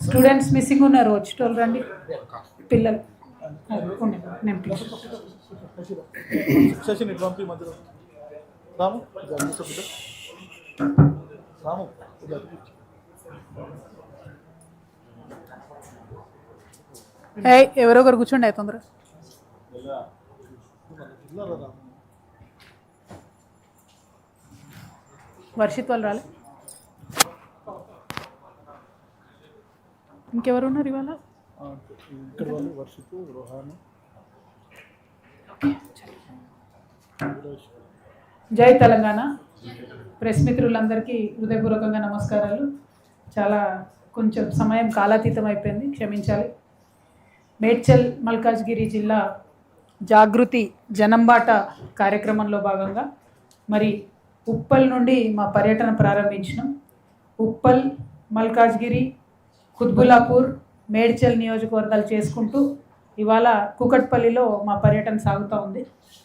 Students missing ఉన్నారు, వచ్చేటోళ్ళు రండి పిల్లలు. నేను సెషన్ ఇటు పంపి మధ్యలో రాము రాము ఎవరో ఒకరు కూర్చోండి అయితే తొందరగా. వర్షిత్ వాళ్ళు రాలే, ఇంకెవరు ఉన్నారు ఇవాళ? ఇక్కడ వాళ్ళు వర్షిత్, రోహాన్. జై తెలంగాణ. ప్రెస్ మిత్రులందరికీ హృదయపూర్వకంగా నమస్కారాలు. చాలా కొంచెం సమయం కాలాతీతం అయిపోయింది, క్షమించాలి. మేడ్చల్ మల్కాజ్గిరి జిల్లా జాగృతి జనంబాట కార్యక్రమంలో భాగంగా మరి ఉప్పల్ నుండి మా పర్యటన ప్రారంభించినాం. ఉప్పల్, మల్కాజ్గిరి, కుత్బులాపూర్, మేడ్చల్ నియోజకవర్గాలు చేసుకుంటూ ఇవాళ కూకట్పల్లిలో మా పర్యటన సాగుతూ ఉంది.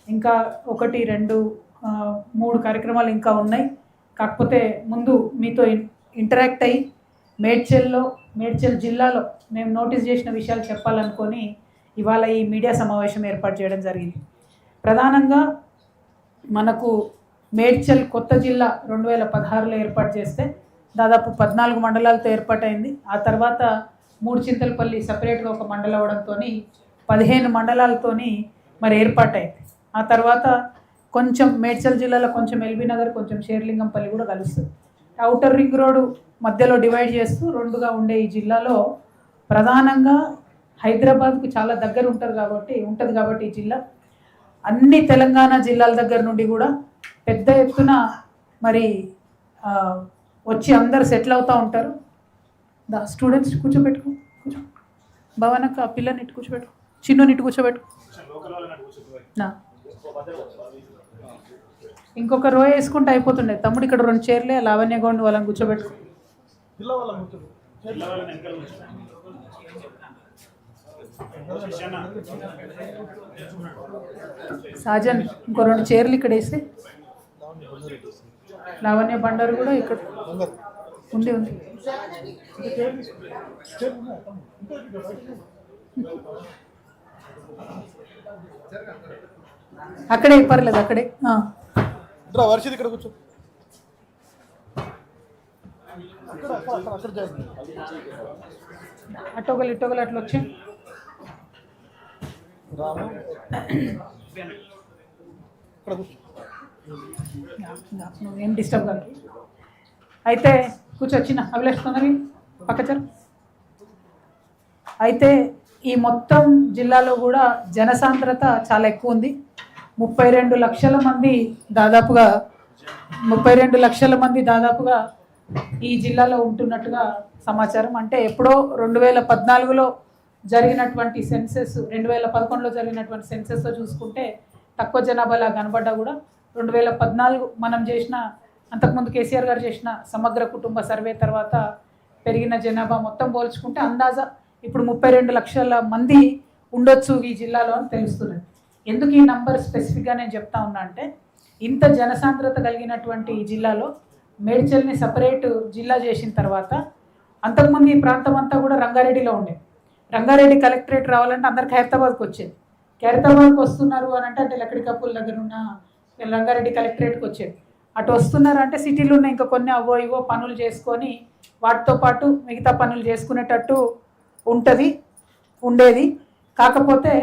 ఇంకా 1, 2, 3 కార్యక్రమాలు ఇంకా ఉన్నాయి. కాకపోతే ముందు మీతో ఇంటరాక్ట్ అయ్యి మేడ్చల్ జిల్లాలో మేము నోటీస్ చేసిన విషయాలు చెప్పాలనుకొని ఇవాళ ఈ మీడియా సమావేశం ఏర్పాటు చేయడం జరిగింది. ప్రధానంగా మనకు మేడ్చల్ కొత్త జిల్లా 2016లో ఏర్పాటు చేస్తే దాదాపు 14 మండలాలతో ఏర్పాటైంది. ఆ తర్వాత 3 చింతలపల్లి సపరేట్గా ఒక మండలం అవడంతో 15 మండలాలతోని మరి ఏర్పాటైంది. ఆ తర్వాత కొంచెం మేడ్చల్ జిల్లాలో కొంచెం ఎల్బీ నగర్, కొంచెం షేర్లింగంపల్లి కూడా కలుస్తుంది. ఔటర్ రింగ్ రోడ్డు మధ్యలో డివైడ్ చేస్తూ 2గా ఉండే ఈ జిల్లాలో ప్రధానంగా హైదరాబాద్కు చాలా దగ్గర ఉంటుంది కాబట్టి ఈ జిల్లా అన్ని తెలంగాణ జిల్లాల దగ్గర నుండి కూడా పెద్ద ఎత్తున మరి వచ్చి అందరు సెటిల్ అవుతూ ఉంటారు. స్టూడెంట్స్ కూర్చోబెట్టుకో, భవనకు ఆ పిల్లని ఇటు కూర్చోబెట్టుకో, చిన్నుని ఇటు కూర్చోబెట్టుకో. ఇంకొక రో వేసుకుంటే అయిపోతుండే. తమ్ముడు ఇక్కడ 2 చైర్లే, లావణ్య గౌండ్ వాళ్ళని కూర్చోబెట్టుకో. సాజన్ ఇంకో 2 చైర్లు ఇక్కడ వేస్తే, లావణ్య బండారు కూడా ఇక్కడ ఉంది. అక్కడే పర్లేదు, అక్కడే. వర్షిత్ ఇక్కడ కూర్చో. అటోగలు ఇటోగలు అట్లా వచ్చి ఏం డిస్టర్బ్ కాదు. అయితే కూర్చొచ్చిన అభిలాష్ తొందరగా పక్కచారు. అయితే ఈ మొత్తం జిల్లాలో కూడా జనసాంద్రత చాలా ఎక్కువ ఉంది. 32 లక్షల మంది దాదాపుగా ఈ జిల్లాలో ఉంటున్నట్టుగా సమాచారం. అంటే ఎప్పుడో 2014లో జరిగినటువంటి సెన్సెస్, 2011లో జరిగినటువంటి సెన్సెస్తో చూసుకుంటే తక్కువ జనాభాలా కనబడ్డా కూడా 2014 మనం చేసిన, అంతకుముందు కేసీఆర్ గారు చేసిన సమగ్ర కుటుంబ సర్వే తర్వాత పెరిగిన జనాభా మొత్తం పోల్చుకుంటే అందాజా ఇప్పుడు 32 లక్షల మంది ఉండొచ్చు ఈ జిల్లాలో అని తెలుస్తున్నది. ఎందుకు ఈ నంబర్ స్పెసిఫిక్గా నేను చెప్తా ఉన్నా అంటే, ఇంత జనసాంద్రత కలిగినటువంటి ఈ జిల్లాలో మేడ్చల్ని సపరేట్ జిల్లా చేసిన తర్వాత అంతకుముందు ఈ ప్రాంతం అంతా కూడా రంగారెడ్డిలో ఉండేది. రంగారెడ్డి కలెక్టరేట్ రావాలంటే అందరికి హైదరాబాద్కి వచ్చేది. హైదరాబాద్కి వస్తున్నారు అని అంటే లక్కడికప్పుల దగ్గర ఉన్న రంగారెడ్డి కలెక్టరేట్కి వచ్చేది. అటు వస్తున్నారు అంటే సిటీలో ఉన్న ఇంకా కొన్ని అవో ఇవో పనులు చేసుకొని వాటితో పాటు మిగతా పనులు చేసుకునేటట్టు ఉండేది. కాకపోతే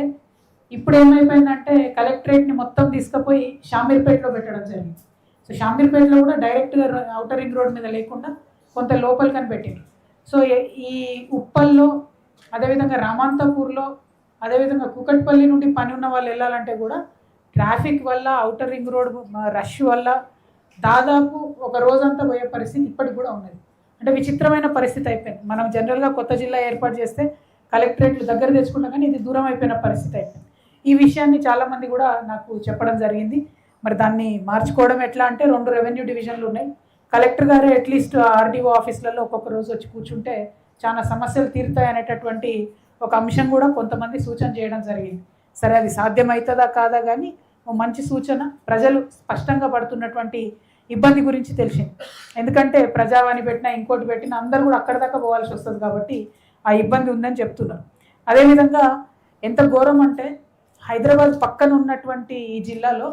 ఇప్పుడు ఏమైపోయిందంటే కలెక్టరేట్ని మొత్తం తీసుకుపోయి షామీర్పేటలో పెట్టడం జరిగింది. సో షామీర్పేటలో కూడా డైరెక్ట్గా ఔటర్ రింగ్ రోడ్ మీద లేకుండా కొంత లోపలికని పెట్టింది. సో ఈ ఉప్పల్లో, అదేవిధంగా రామాంతపూర్లో, అదేవిధంగా కూకట్పల్లి నుండి పని ఉన్న వాళ్ళు వెళ్ళాలంటే కూడా ట్రాఫిక్ వల్ల, ఔటర్ రింగ్ రోడ్ రష్ వల్ల దాదాపు ఒక రోజంతా పోయే పరిస్థితి ఇప్పటికి కూడా ఉన్నది. అంటే విచిత్రమైన పరిస్థితి అయిపోయింది. మనం జనరల్గా కొత్త జిల్లా ఏర్పాటు చేస్తే కలెక్టరేట్లు దగ్గర తెచ్చుకుంటాం, కానీ ఇది దూరం అయిపోయిన పరిస్థితి అయిపోయింది. ఈ విషయాన్ని చాలామంది కూడా నాకు చెప్పడం జరిగింది. మరి దాన్ని మార్చుకోవడం ఎట్లా అంటే, 2 రెవెన్యూ డివిజన్లు ఉన్నాయి. కలెక్టర్ గారు అట్లీస్ట్ ఆర్డీఓ ఆఫీసులలో ఒక్కొక్క రోజు వచ్చి కూర్చుంటే చాలా సమస్యలు తీరుతాయి అనేటటువంటి ఒక అంశం కూడా కొంతమంది సూచన చేయడం జరిగింది. సరే, అది సాధ్యమవుతుందా కాదా కానీ మంచి సూచన. ప్రజలు స్పష్టంగా పడుతున్నటువంటి ఇబ్బంది గురించి తెలిసింది. ఎందుకంటే ప్రజావాణి పెట్టినా ఇంకోటి పెట్టినా అందరూ కూడా అక్కడ దాకా పోవాల్సి వస్తుంది. కాబట్టి ఆ ఇబ్బంది ఉందని చెప్తున్నారు. అదేవిధంగా ఎంత ఘోరం అంటే హైదరాబాద్ పక్కన ఉన్నటువంటి ఈ జిల్లాలో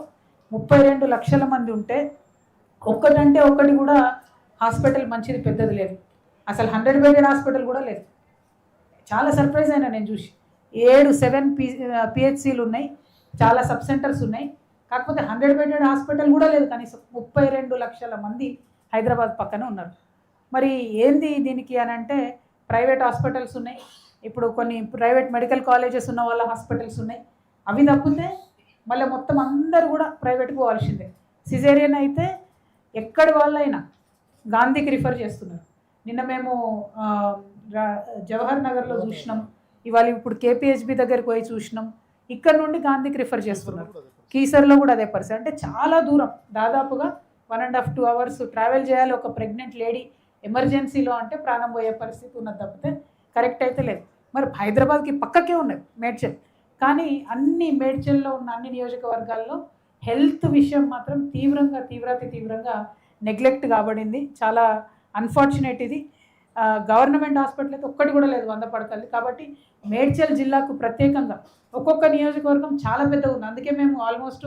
32 లక్షల మంది ఉంటే ఒక్కటంటే ఒక్కటి కూడా హాస్పిటల్ మంచిది పెద్దది లేదు. అసలు 100 బెడెడ్ హాస్పిటల్ కూడా లేదు. చాలా సర్ప్రైజ్ అయినా నేను చూసి. 7 పిహెచ్సిలు ఉన్నాయి, చాలా సబ్ సెంటర్స్ ఉన్నాయి, కాకపోతే 100 బెడెడ్ హాస్పిటల్ కూడా లేదు. కనీసం 32 లక్షల మంది హైదరాబాద్ పక్కన ఉన్నారు. మరి ఏంది దీనికి అని అంటే ప్రైవేట్ హాస్పిటల్స్ ఉన్నాయి, ఇప్పుడు కొన్ని ప్రైవేట్ మెడికల్ కాలేజెస్ ఉన్న వాళ్ళ హాస్పిటల్స్ ఉన్నాయి. అవి తప్పితే మళ్ళీ మొత్తం అందరూ కూడా ప్రైవేట్కి పోవాల్సిందే. సిజేరియన్ అయితే ఎక్కడి వాళ్ళైనా గాంధీకి రిఫర్ చేస్తున్నారు. నిన్న మేము జవహర్ నగర్లో చూసినాం, ఇవాళ ఇప్పుడు కేపీహెచ్బి దగ్గరికి పోయి చూసినాం. ఇక్కడ నుండి గాంధీకి రిఫర్ చేస్తున్నారు. కీసర్లో కూడా అదే పరిస్థితి. అంటే చాలా దూరం, దాదాపుగా 1.5-2 hours ట్రావెల్ చేయాలి ఒక ప్రెగ్నెంట్ లేడీ ఎమర్జెన్సీలో అంటే ప్రాణం పోయే పరిస్థితి ఉన్నది తప్పితే కరెక్ట్ అయితే లేదు. మరి హైదరాబాద్కి పక్కకే ఉన్నది మేడ్చల్, కానీ అన్ని మేడ్చల్లో ఉన్న అన్ని నియోజకవర్గాల్లో హెల్త్ విషయం మాత్రం తీవ్రంగా నెగ్లెక్ట్ కాబడింది. చాలా అన్ఫార్చునేట్ ఇది. గవర్నమెంట్ హాస్పిటల్ అయితే ఒక్కటి కూడా లేదు 100 పడకలు. కాబట్టి మేడ్చల్ జిల్లాకు ప్రత్యేకంగా ఒక్కొక్క నియోజకవర్గం చాలా పెద్దగా ఉంది. అందుకే మేము ఆల్మోస్ట్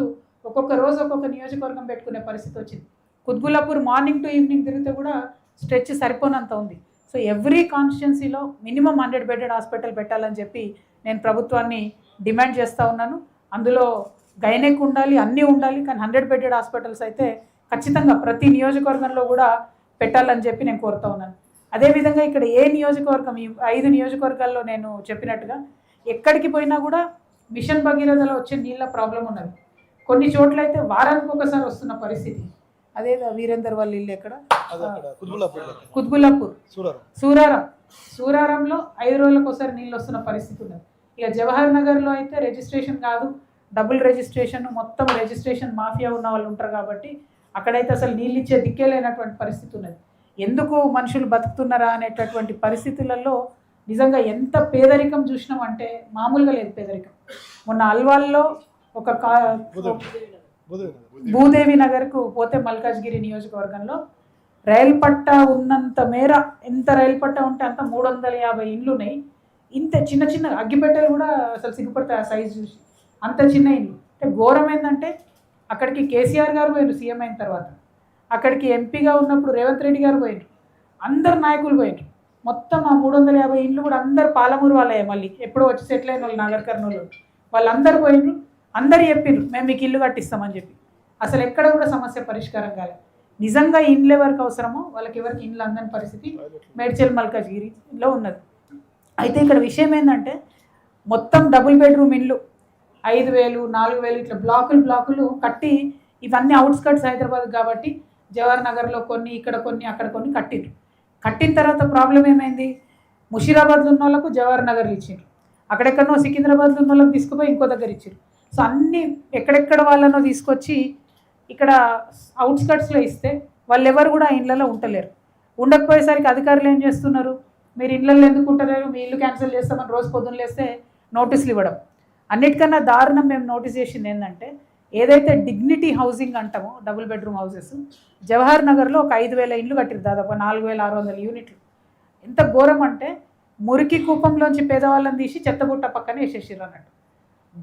ఒక్కొక్క రోజు ఒక్కొక్క నియోజకవర్గం పెట్టుకునే పరిస్థితి వచ్చింది. కుత్బుల్లాపూర్ మార్నింగ్ టు ఈవినింగ్ తిరిగితే కూడా స్ట్రెచ్ సరిపోనంత ఉంది. సో ఎవ్రీ కాన్స్టిట్యున్సీలో మినిమం 100 బెడెడ్ హాస్పిటల్ పెట్టాలని చెప్పి నేను ప్రభుత్వాన్ని డిమాండ్ చేస్తూ ఉన్నాను. అందులో గైనెక్ ఉండాలి, అన్నీ ఉండాలి, కానీ 100 బెడెడ్ హాస్పిటల్స్ అయితే ఖచ్చితంగా ప్రతి నియోజకవర్గంలో కూడా పెట్టాలని చెప్పి నేను కోరుతూ ఉన్నాను. అదేవిధంగా ఇక్కడ ఏ నియోజకవర్గం, ఈ 5 నియోజకవర్గాల్లో నేను చెప్పినట్టుగా ఎక్కడికి పోయినా కూడా మిషన్ భగీరథలో వచ్చే నీళ్ళ ప్రాబ్లం ఉన్నది. కొన్ని చోట్ల అయితే వారానికి ఒకసారి వస్తున్న పరిస్థితి. అదే వీరేందర్ వాళ్ళ ఇల్లు ఎక్కడ, కుత్బుల్లాపూర్, సూరారంలో 5 రోజులకు ఒకసారి నీళ్ళు వస్తున్న పరిస్థితి ఉన్నది. ఇక జవహర్ నగర్లో అయితే రిజిస్ట్రేషన్ కాదు, డబుల్ రిజిస్ట్రేషన్, మొత్తం రిజిస్ట్రేషన్ మాఫియా ఉన్న వాళ్ళు ఉంటారు. కాబట్టి అక్కడైతే అసలు నీళ్ళు ఇచ్చే దిక్కే లేనటువంటి పరిస్థితి ఉన్నది. ఎందుకు మనుషులు బతుకుతున్నారా అనేటటువంటి పరిస్థితులలో నిజంగా ఎంత పేదరికం చూసినామంటే మామూలుగా లేదు పేదరికం. మొన్న అల్వాల్లో ఒక భూదేవి నగర్కు పోతే మల్కాజ్గిరి నియోజకవర్గంలో రైలు పట్ట ఉన్నంత మేర, ఎంత రైలు పట్ట ఉంటే అంత 350 ఇండ్లు ఉన్నాయి. ఇంత చిన్న అగ్గిపెట్టెలు కూడా అసలు సిగ్గుపడతాయి ఆ సైజు చూసి, అంత చిన్న ఇండ్లు. అంటే ఘోరం ఏంటంటే అక్కడికి కేసీఆర్ గారు పోయారు సీఎం అయిన తర్వాత, అక్కడికి ఎంపీగా ఉన్నప్పుడు రేవంత్ రెడ్డి గారు పోయారు, అందరు నాయకులు పోయారు. మొత్తం ఆ 350 ఇండ్లు కూడా అందరు పాలమూరు వాళ్ళే, మళ్ళీ ఎప్పుడో వచ్చి సెటిల్ అయిన వాళ్ళు నాగర్ కర్నూలు వాళ్ళందరూ పోయినరు. అందరు చెప్పిర్రు మేము మీకు ఇల్లు కట్టిస్తామని చెప్పి. అసలు ఎక్కడ కూడా సమస్య పరిష్కారం కాలేదు. నిజంగా ఇండ్లు ఎవరికి అవసరమో వాళ్ళకి ఎవరికి ఇండ్లు అందని పరిస్థితి మేడ్చల్ మల్కాజ్గిరిలో ఉన్నది. అయితే ఇక్కడ విషయం ఏంటంటే మొత్తం డబుల్ బెడ్రూమ్ ఇండ్లు 5,000, 4,000 ఇట్లా బ్లాకులు కట్టి, ఇవన్నీ అవుట్స్కట్స్ హైదరాబాద్ కాబట్టి జవహర్ నగర్లో కొన్ని, ఇక్కడ కొన్ని, అక్కడ కొన్ని కట్టిన తర్వాత ప్రాబ్లం ఏమైంది, ముషీరాబాద్లో ఉన్న వాళ్ళకు జవహర్ నగర్లు ఇచ్చారు, అక్కడెక్కడనో సికింద్రాబాద్లో ఉన్న వాళ్ళకి తీసుకుపోయి ఇంకో దగ్గర ఇచ్చారు. సో అన్నీ ఎక్కడెక్కడ వాళ్ళనో తీసుకొచ్చి ఇక్కడ అవుట్స్కట్స్లో ఇస్తే వాళ్ళు ఎవరు కూడా ఇళ్ళలో ఉండలేరు. ఉండకపోయేసరికి అధికారులు ఏం చేస్తున్నారు, మీరు ఇళ్ళల్లో ఎందుకు ఉంటలేరు, మీ ఇల్లు క్యాన్సిల్ చేస్తామని రోజు పొద్దున్న లేస్తే నోటీసులు ఇవ్వడం. అన్నిటికన్నా దారుణం మేము నోటీస్ చేసింది ఏంటంటే, ఏదైతే డిగ్నిటీ హౌసింగ్ అంటామో డబుల్ బెడ్రూమ్ హౌసెస్ జవహర్ నగర్లో ఒక 5,000 ఇండ్లు కట్టిరు, దాదాపు 4,600 యూనిట్లు. ఎంత ఘోరం అంటే మురికి కూపంలోంచి పేదవాళ్ళని తీసి చెత్తగుట్ట పక్కన వేసేసారు అన్నట్టు.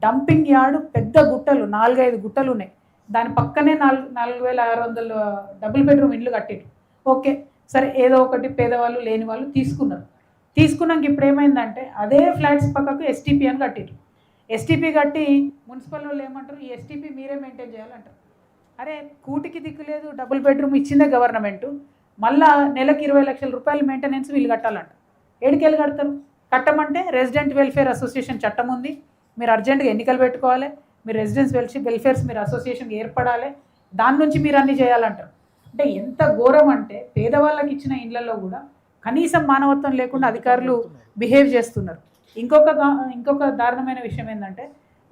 డంపింగ్ యార్డు పెద్ద గుట్టలు, 4-5 గుట్టలు ఉన్నాయి, దాని పక్కనే 4,600 డబుల్ బెడ్రూమ్ ఇండ్లు కట్టిరు. ఓకే సరే, ఏదో ఒకటి పేదవాళ్ళు లేని వాళ్ళు తీసుకున్నాక ఇప్పుడు ఏమైందంటే అదే ఫ్లాట్స్ పక్కకు ఎస్టీపీ అని కట్టిరు. ఎస్టీపీ కట్టి మున్సిపల్ వాళ్ళు ఏమంటారు, ఈ ఎస్టీపీ మీరే మెయింటైన్ చేయాలంటారు. అరే కూటికి దిక్కు లేదు, డబుల్ బెడ్రూమ్ ఇచ్చిందే గవర్నమెంటు, మళ్ళా నెలకు 20 లక్షల రూపాయలు మెయింటెనెన్స్ వీళ్ళు కట్టాలంట. ఏడికెళ్ళి కడతారు? కట్టమంటే రెసిడెంట్ వెల్ఫేర్ అసోసియేషన్ చట్టం ఉంది, మీరు అర్జెంటుగా ఎన్నికలు పెట్టుకోవాలి, మీరు రెసిడెన్స్ వెల్ఫేర్స్ మీరు అసోసియేషన్ ఏర్పడాలి, దాని నుంచి మీరు అన్నీ చేయాలంటారు. అంటే ఎంత ఘోరం అంటే పేదవాళ్ళకి ఇచ్చిన ఇళ్లలో కూడా కనీసం మానవత్వం లేకుండా అధికారులు బిహేవ్ చేస్తున్నారు. ఇంకొక దారుణమైన విషయం ఏంటంటే,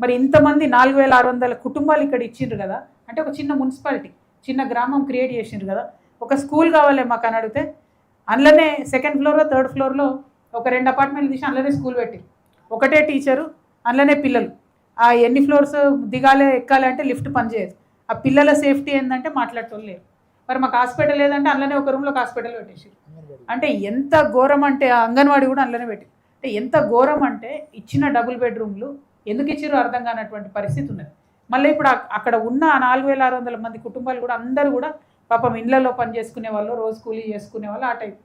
మరి ఇంతమంది 4,600 కుటుంబాలు ఇక్కడ ఇచ్చిండ్రు కదా, అంటే ఒక చిన్న మున్సిపాలిటీ, చిన్న గ్రామం క్రియేట్ చేసిండ్రు కదా, ఒక స్కూల్ కావాలి మాకు అని అడిగితే అందులోనే 2nd ఫ్లోర్లో 3rd ఫ్లోర్లో ఒక 2 అపార్ట్మెంట్లు తీసి అందులోనే స్కూల్ పెట్టి, ఒకటే టీచరు, అందులోనే పిల్లలు. ఆ ఎన్ని ఫ్లోర్స్ దిగాలి ఎక్కాలి అంటే లిఫ్ట్ పనిచేయదు. ఆ పిల్లల సేఫ్టీ ఏంటంటే మాట్లాడటం లేరు. మరి మాకు హాస్పిటల్ లేదంటే అందులోనే ఒక రూమ్లో హాస్పిటల్ పెట్టేసారు. అంటే ఎంత ఘోరం అంటే ఆ అంగన్వాడీ కూడా అందులోనే పెట్టి, అంటే ఎంత ఘోరం అంటే ఇచ్చిన డబుల్ బెడ్రూమ్లు ఎందుకు ఇచ్చారో అర్థం కానటువంటి పరిస్థితి ఉన్నది. మళ్ళీ ఇప్పుడు అక్కడ ఉన్న 4600 మంది కుటుంబాలు కూడా అందరూ కూడా పాపం ఇళ్లలో పని చేసుకునే వాళ్ళు, రోజు కూలీ చేసుకునే వాళ్ళు, ఆ టైప్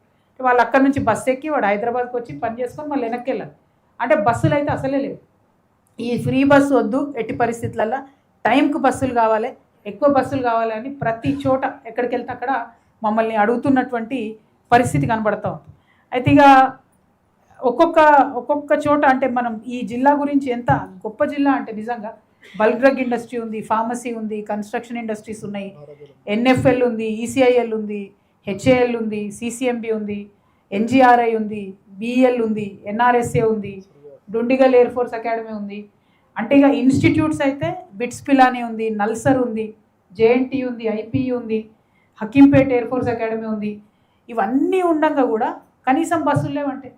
వాళ్ళు అక్కడ నుంచి బస్సు ఎక్కి వాడు హైదరాబాద్కి వచ్చి పని చేసుకొని మళ్ళీ వెనక్కి వెళ్ళాలి. అంటే బస్సులు అయితే అసలే లేవు. ఈ ఫ్రీ బస్సు వద్దు, ఎట్టి పరిస్థితులలో టైంకు బస్సులు కావాలి, ఎక్కువ బస్సులు కావాలని ప్రతి చోట ఎక్కడికి వెళ్తే అక్కడ మమ్మల్ని అడుగుతున్నటువంటి పరిస్థితి కనబడతా ఉంది. అయితే ఇక ఒక్కొక్క చోట అంటే మనం ఈ జిల్లా గురించి ఎంత గొప్ప జిల్లా అంటే నిజంగా బల్క్ డ్రగ్ ఇండస్ట్రీ ఉంది, ఫార్మసీ ఉంది, కన్స్ట్రక్షన్ ఇండస్ట్రీస్ ఉన్నాయి, ఎన్ఎఫ్ఎల్ ఉంది, ఈసీఐఎల్ ఉంది, హెచ్ఏఎల్ ఉంది, సిసిఎంబి ఉంది, ఎన్జిఆర్ఐ ఉంది, బిఎల్ ఉంది, ఎన్ఆర్ఎస్ఏ ఉంది, డుండిగల్ ఎయిర్ ఫోర్స్ అకాడమీ ఉంది. అంటే ఇక ఇన్స్టిట్యూట్స్ అయితే బిట్స్ పిలానీ ఉంది, నల్సర్ ఉంది, జేఎన్టీ ఉంది, ఐపీఈ ఉంది, హకీంపేట్ ఎయిర్ ఫోర్స్ అకాడమీ ఉంది. ఇవన్నీ ఉండగా కూడా కనీసం బస్సులు లేవంటే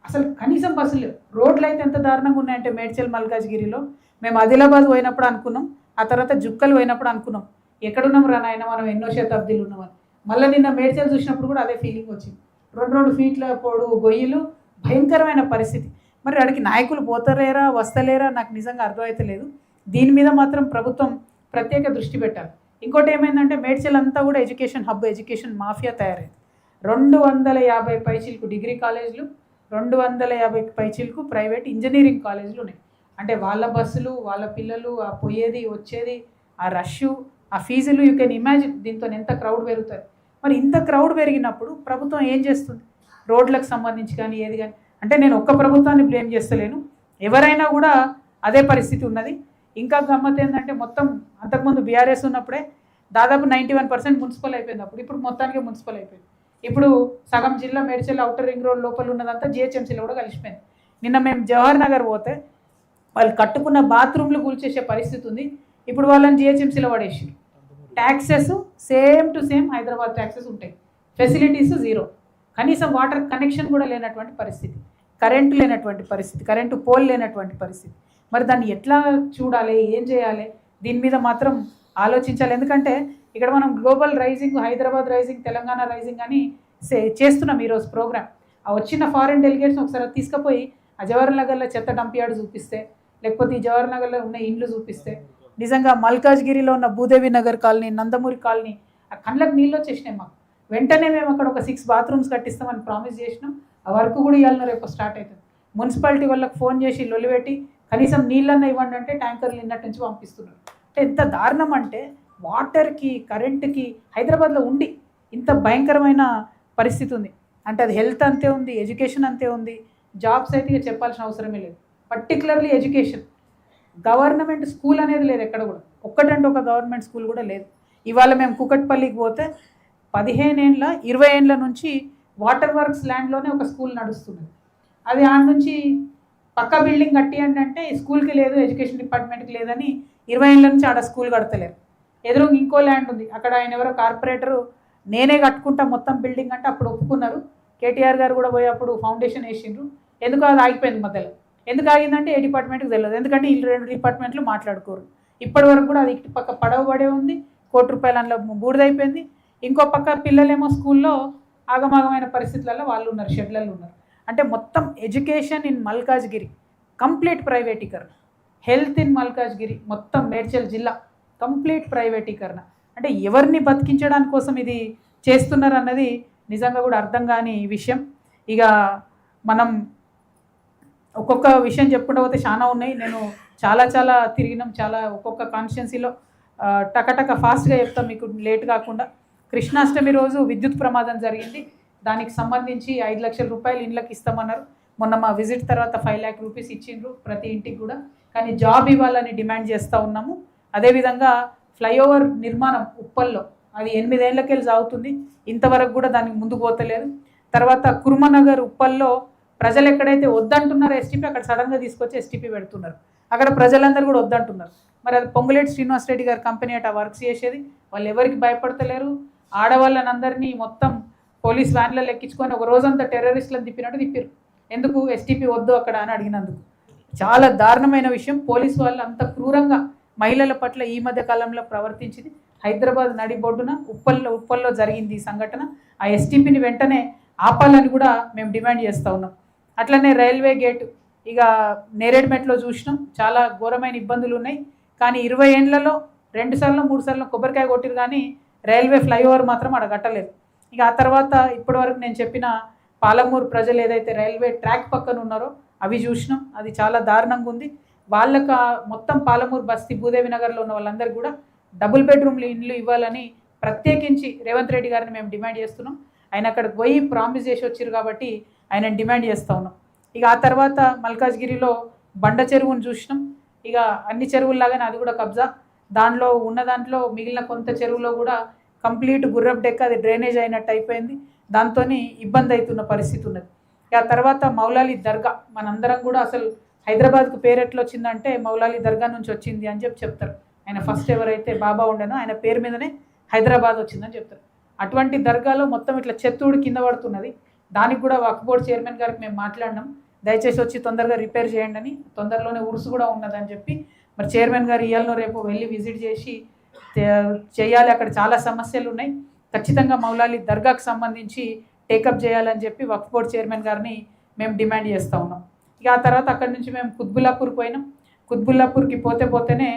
అసలు కనీసం బస్సులు లేవు. రోడ్లు అయితే ఎంత దారుణంగా ఉన్నాయంటే మేడ్చల్ మల్కాజ్గిరిలో మేము ఆదిలాబాద్ పోయినప్పుడు అనుకున్నాం, ఆ తర్వాత జుక్కలు పోయినప్పుడు అనుకున్నాం ఎక్కడున్నాం రా నాయన మనం ఎన్నో శతాబ్దీలు ఉన్నామని. మళ్ళీ నిన్న మేడ్చల్ చూసినప్పుడు కూడా అదే ఫీలింగ్ వచ్చింది. 2 ఫీట్ల పొడుగు గొయ్యిలు, భయంకరమైన పరిస్థితి. మరి అడిగి నాయకులు పోతలేరా వస్తలేరా నాకు నిజంగా అర్థమవుతలేదు. దీని మీద మాత్రం ప్రభుత్వం ప్రత్యేక దృష్టి పెట్టాలి. ఇంకోటి ఏమైందంటే మేడ్చల్ అంతా కూడా ఎడ్యుకేషన్ హబ్, ఎడ్యుకేషన్ మాఫియా తయారైంది. 250 పైచీలకు డిగ్రీ కాలేజీలు, 250 పైచీలకు ప్రైవేట్ ఇంజనీరింగ్ కాలేజీలు ఉన్నాయి. అంటే వాళ్ళ బస్సులు, వాళ్ళ పిల్లలు, ఆ పోయేది వచ్చేది, ఆ రష్, ఆ ఫీజులు, యూ కెన్ ఇమాజిన్ దీంతో ఎంత క్రౌడ్ పెరుగుతుంది. మరి ఇంత క్రౌడ్ పెరిగినప్పుడు ప్రభుత్వం ఏం చేస్తుంది రోడ్లకు సంబంధించి కానీ ఏది కానీ. అంటే నేను ఒక్క ప్రభుత్వాన్ని బ్లేమ్ చేస్తలేను, ఎవరైనా కూడా అదే పరిస్థితి ఉన్నది. ఇంకా గమ్మత్ ఏంటంటే మొత్తం అంతకుముందు బీఆర్ఎస్ ఉన్నప్పుడే దాదాపు 91% మున్సిపల్ అయిపోయింది. ఇప్పుడు మొత్తానికి మున్సిపల్ అయిపోయింది. ఇప్పుడు సగం జిల్లా మేడ్చల్ అవుటర్ రింగ్ రోడ్ లోపల ఉన్నదంతా జిహెచ్ఎంసీలో కూడా కలిసిపోయింది. నిన్న మేము జవహర్ నగర్ పోతే వాళ్ళు కట్టుకున్న బాత్రూమ్లు కూల్చేసే పరిస్థితి ఉంది. ఇప్పుడు వాళ్ళని జిహెచ్ఎంసీలో పడేసి taxes same to same Hyderabad taxes ఉంటాయి, ఫెసిలిటీస్ జీరో, కనీసం వాటర్ కనెక్షన్ కూడా లేనటువంటి పరిస్థితి, కరెంటు లేనటువంటి పరిస్థితి, కరెంటు పోల్ లేనటువంటి పరిస్థితి. మరి దాన్ని ఎట్లా చూడాలి, ఏం చేయాలి, దీని మీద మాత్రం ఆలోచించాలి. ఎందుకంటే ఇక్కడ మనం global rising, Hyderabad rising, Telangana rising అని చేస్తున్నాం ఈరోజు ప్రోగ్రామ్. ఆ వచ్చిన ఫారెన్ డెలిగేట్స్ ఒకసారి తీసుకుపోయి ఆ జవహర్ నగర్లో చెత్త డంపియార్డ్ చూపిస్తే, లేకపోతే ఈ జవహర్ నగర్లో ఉన్న ఇండ్లు చూపిస్తే, నిజంగా మల్కాజ్గిరిలో ఉన్న భూదేవి నగర్ కాలనీ, నందమూరి కాలనీ, ఆ కళ్ళకు నీళ్ళు వచ్చేసినాయి మాకు. వెంటనే మేము అక్కడ ఒక 6 బాత్రూమ్స్ కట్టిస్తామని ప్రామిస్ చేసినాం. ఆ వర్క్ కూడా ఇవ్వాలన్నా రేపు స్టార్ట్ అవుతుంది. మున్సిపాలిటీ వాళ్ళకి ఫోన్ చేసి లొలిపెట్టి కనీసం నీళ్ళన్నా ఇవ్వండి అంటే ట్యాంకర్లు నిన్నటి నుంచి పంపిస్తున్నారు. అంటే ఎంత దారుణం అంటే వాటర్కి, కరెంటుకి హైదరాబాద్లో ఉండి ఇంత భయంకరమైన పరిస్థితి ఉంది. అంటే అది హెల్త్ అంతే ఉంది, ఎడ్యుకేషన్ అంతే ఉంది, జాబ్స్ అయితే ఇక చెప్పాల్సిన అవసరమే లేదు. పర్టికులర్లీ ఎడ్యుకేషన్, గవర్నమెంట్ స్కూల్ అనేది లేదు ఎక్కడ కూడా, ఒక్కటంటే ఒక గవర్నమెంట్ స్కూల్ కూడా లేదు. ఇవాళ మేము కుకట్పల్లికి పోతే 15 ఏళ్ళ 20 ఏళ్ళ నుంచి వాటర్ వర్క్స్ ల్యాండ్లోనే ఒక స్కూల్ నడుస్తుంది. అది ఆడ నుంచి పక్క బిల్డింగ్ కట్టియండి అంటే స్కూల్కి లేదు, ఎడ్యుకేషన్ డిపార్ట్మెంట్కి లేదని 20 ఏళ్ళ నుంచి ఆడ స్కూల్ కడతలేరు. ఎదురు ఇంకో ల్యాండ్ ఉంది, అక్కడ ఆయన ఎవరో కార్పొరేటరు నేనే కట్టుకుంటా మొత్తం బిల్డింగ్ అంటే అప్పుడు ఒప్పుకున్నారు. కేటీఆర్ గారు కూడా పోయి అప్పుడు ఫౌండేషన్ వేసిండ్రు. ఎందుకు అది ఆగిపోయింది మధ్యలో. ఎందుకు ఆగిందంటే ఏ డిపార్ట్మెంట్కి తెలియదు, ఎందుకంటే ఈ 2 డిపార్ట్మెంట్లు మాట్లాడుకోరు. ఇప్పటి వరకు కూడా అది ఇటు పక్క పడవ పడే ఉంది, ₹1 కోటి అందులో బూడిదైపోయింది. ఇంకో పక్క పిల్లలేమో స్కూల్లో ఆగమాగమైన పరిస్థితులలో వాళ్ళు ఉన్నారు, షెడ్లలో ఉన్నారు. అంటే మొత్తం ఎడ్యుకేషన్ ఇన్ మల్కాజ్గిరి కంప్లీట్ ప్రైవేటీకరణ, హెల్త్ ఇన్ మల్కాజ్గిరి మొత్తం మేడ్చల్ జిల్లా కంప్లీట్ ప్రైవేటీకరణ. అంటే ఎవరిని బతికించడానికి కోసం ఇది చేస్తున్నారు అన్నది నిజంగా కూడా అర్థం కాని విషయం. ఇక మనం ఒక్కొక్క విషయం చెప్పుకుంటూ పోతే చాలా ఉన్నాయి. నేను చాలా తిరిగినాం, చాలా ఒక్కొక్క కాన్స్టిట్యున్సీలో టకటక ఫాస్ట్గా చెప్తాం మీకు లేట్ కాకుండా. కృష్ణాష్టమి రోజు విద్యుత్ ప్రమాదం జరిగింది. దానికి సంబంధించి 5 లక్షల రూపాయలు ఇండ్లకు ఇస్తామన్నారు. మొన్న మా విజిట్ తర్వాత 5 lakh రూపీస్ ఇచ్చిండ్రు ప్రతి ఇంటికి కూడా. కానీ జాబ్ ఇవ్వాలని డిమాండ్ చేస్తూ ఉన్నాము. అదేవిధంగా ఫ్లైఓవర్ నిర్మాణం ఉప్పల్లో అది 8 ఏళ్ళకెళ్ళి సాగుతుంది, ఇంతవరకు కూడా దానికి ముందుకు పోతలేదు. తర్వాత కుర్మనగర్ ఉప్పల్లో ప్రజలు ఎక్కడైతే వద్దంటున్నారో ఎస్టీపీ, అక్కడ సడన్గా తీసుకొచ్చి ఎస్టీపీ పెడుతున్నారు. అక్కడ ప్రజలందరూ కూడా వద్దంటున్నారు. మరి అది పొంగులేటి శ్రీనివాస్ రెడ్డి గారి కంపెనీ అట వర్క్స్ చేసేది, వాళ్ళు ఎవరికి భయపడతలేరు. ఆడవాళ్ళని అందరినీ మొత్తం పోలీస్ వ్యాన్లలో ఎక్కించుకొని ఒక రోజంతా టెర్రరిస్టులను తిప్పినట్టు తిప్పారు. ఎందుకు ఎస్టీపీ వద్దు అక్కడ అని అడిగినందుకు. చాలా దారుణమైన విషయం. పోలీసు వాళ్ళు అంత క్రూరంగా మహిళల పట్ల ఈ మధ్య కాలంలో ప్రవర్తించింది. హైదరాబాద్ నడిబొడ్డున ఉప్పల్లో జరిగింది ఈ సంఘటన. ఆ ఎస్టీపీని వెంటనే ఆపాలని కూడా మేము డిమాండ్ చేస్తూ ఉన్నాం. అట్లనే రైల్వే గేటు ఇక నేరేడ్మెట్లో చూసినాం, చాలా ఘోరమైన ఇబ్బందులు ఉన్నాయి. కానీ 20 ఏండ్లలో 2 సార్లు 3 సార్లు కొబ్బరికాయ కొట్టిరు, కానీ రైల్వే ఫ్లైఓవర్ మాత్రం అక్కడ కట్టలేదు. ఇక ఆ తర్వాత ఇప్పటివరకు నేను చెప్పిన పాలమూరు ప్రజలు ఏదైతే రైల్వే ట్రాక్ పక్కన ఉన్నారో అవి చూసినాం, అది చాలా దారుణంగా ఉంది. వాళ్ళకు మొత్తం పాలమూరు బస్తీ భూదేవి నగర్లో ఉన్న వాళ్ళందరికీ కూడా డబుల్ బెడ్రూమ్లు ఇండ్లు ఇవ్వాలని ప్రత్యేకించి రేవంత్ రెడ్డి గారిని మేము డిమాండ్ చేస్తున్నాం. ఆయన అక్కడికి పోయి ప్రామిస్ చేసి వచ్చారు కాబట్టి ఆయన డిమాండ్ చేస్తూ ఉన్నాం. ఇక ఆ తర్వాత మల్కాజ్గిరిలో బండ చెరువును చూసినాం. ఇక అన్ని చెరువుల్లాగానే అది కూడా కబ్జా. దాంట్లో మిగిలిన కొంత చెరువులో కూడా కంప్లీట్ గుర్రపు డెక్క అది డ్రైనేజ్ అయినట్టు అయిపోయింది. దాంతో ఇబ్బంది అవుతున్న పరిస్థితి ఉన్నది. ఇక ఆ తర్వాత మౌలాలి దర్గా, మనందరం కూడా అసలు హైదరాబాద్కు పేరు ఎట్లా వచ్చిందంటే మౌలాలి దర్గా నుంచి వచ్చింది అని చెప్తారు. ఆయన ఫస్ట్ ఎవరైతే బాబా ఉండేనో ఆయన పేరు మీదనే హైదరాబాద్ వచ్చిందని చెప్తారు. అటువంటి దర్గాలో మొత్తం ఇట్లా చెత్తూడు కింద పడుతున్నది. దానికి కూడా వక్ఫ్ బోర్డ్ చైర్మన్ గారికి మేము మాట్లాడినాం, దయచేసి వచ్చి తొందరగా రిపేర్ చేయండి అని. తొందరలోనే ఉరుసు కూడా ఉన్నదని చెప్పి మరి చైర్మన్ గారు ఇవాళ రేపు వెళ్ళి విజిట్ చేసి చేయాలి. అక్కడ చాలా సమస్యలు ఉన్నాయి, ఖచ్చితంగా మౌలాలి దర్గాకు సంబంధించి టేకప్ చేయాలని చెప్పి వక్ఫ్ బోర్డ్ చైర్మన్ గారిని మేము డిమాండ్ చేస్తూ ఉన్నాం. ఇక ఆ తర్వాత అక్కడి నుంచి మేము కుత్బుల్లాపూర్ పోయినాం. కుత్బుల్లాపూర్కి పోతేనే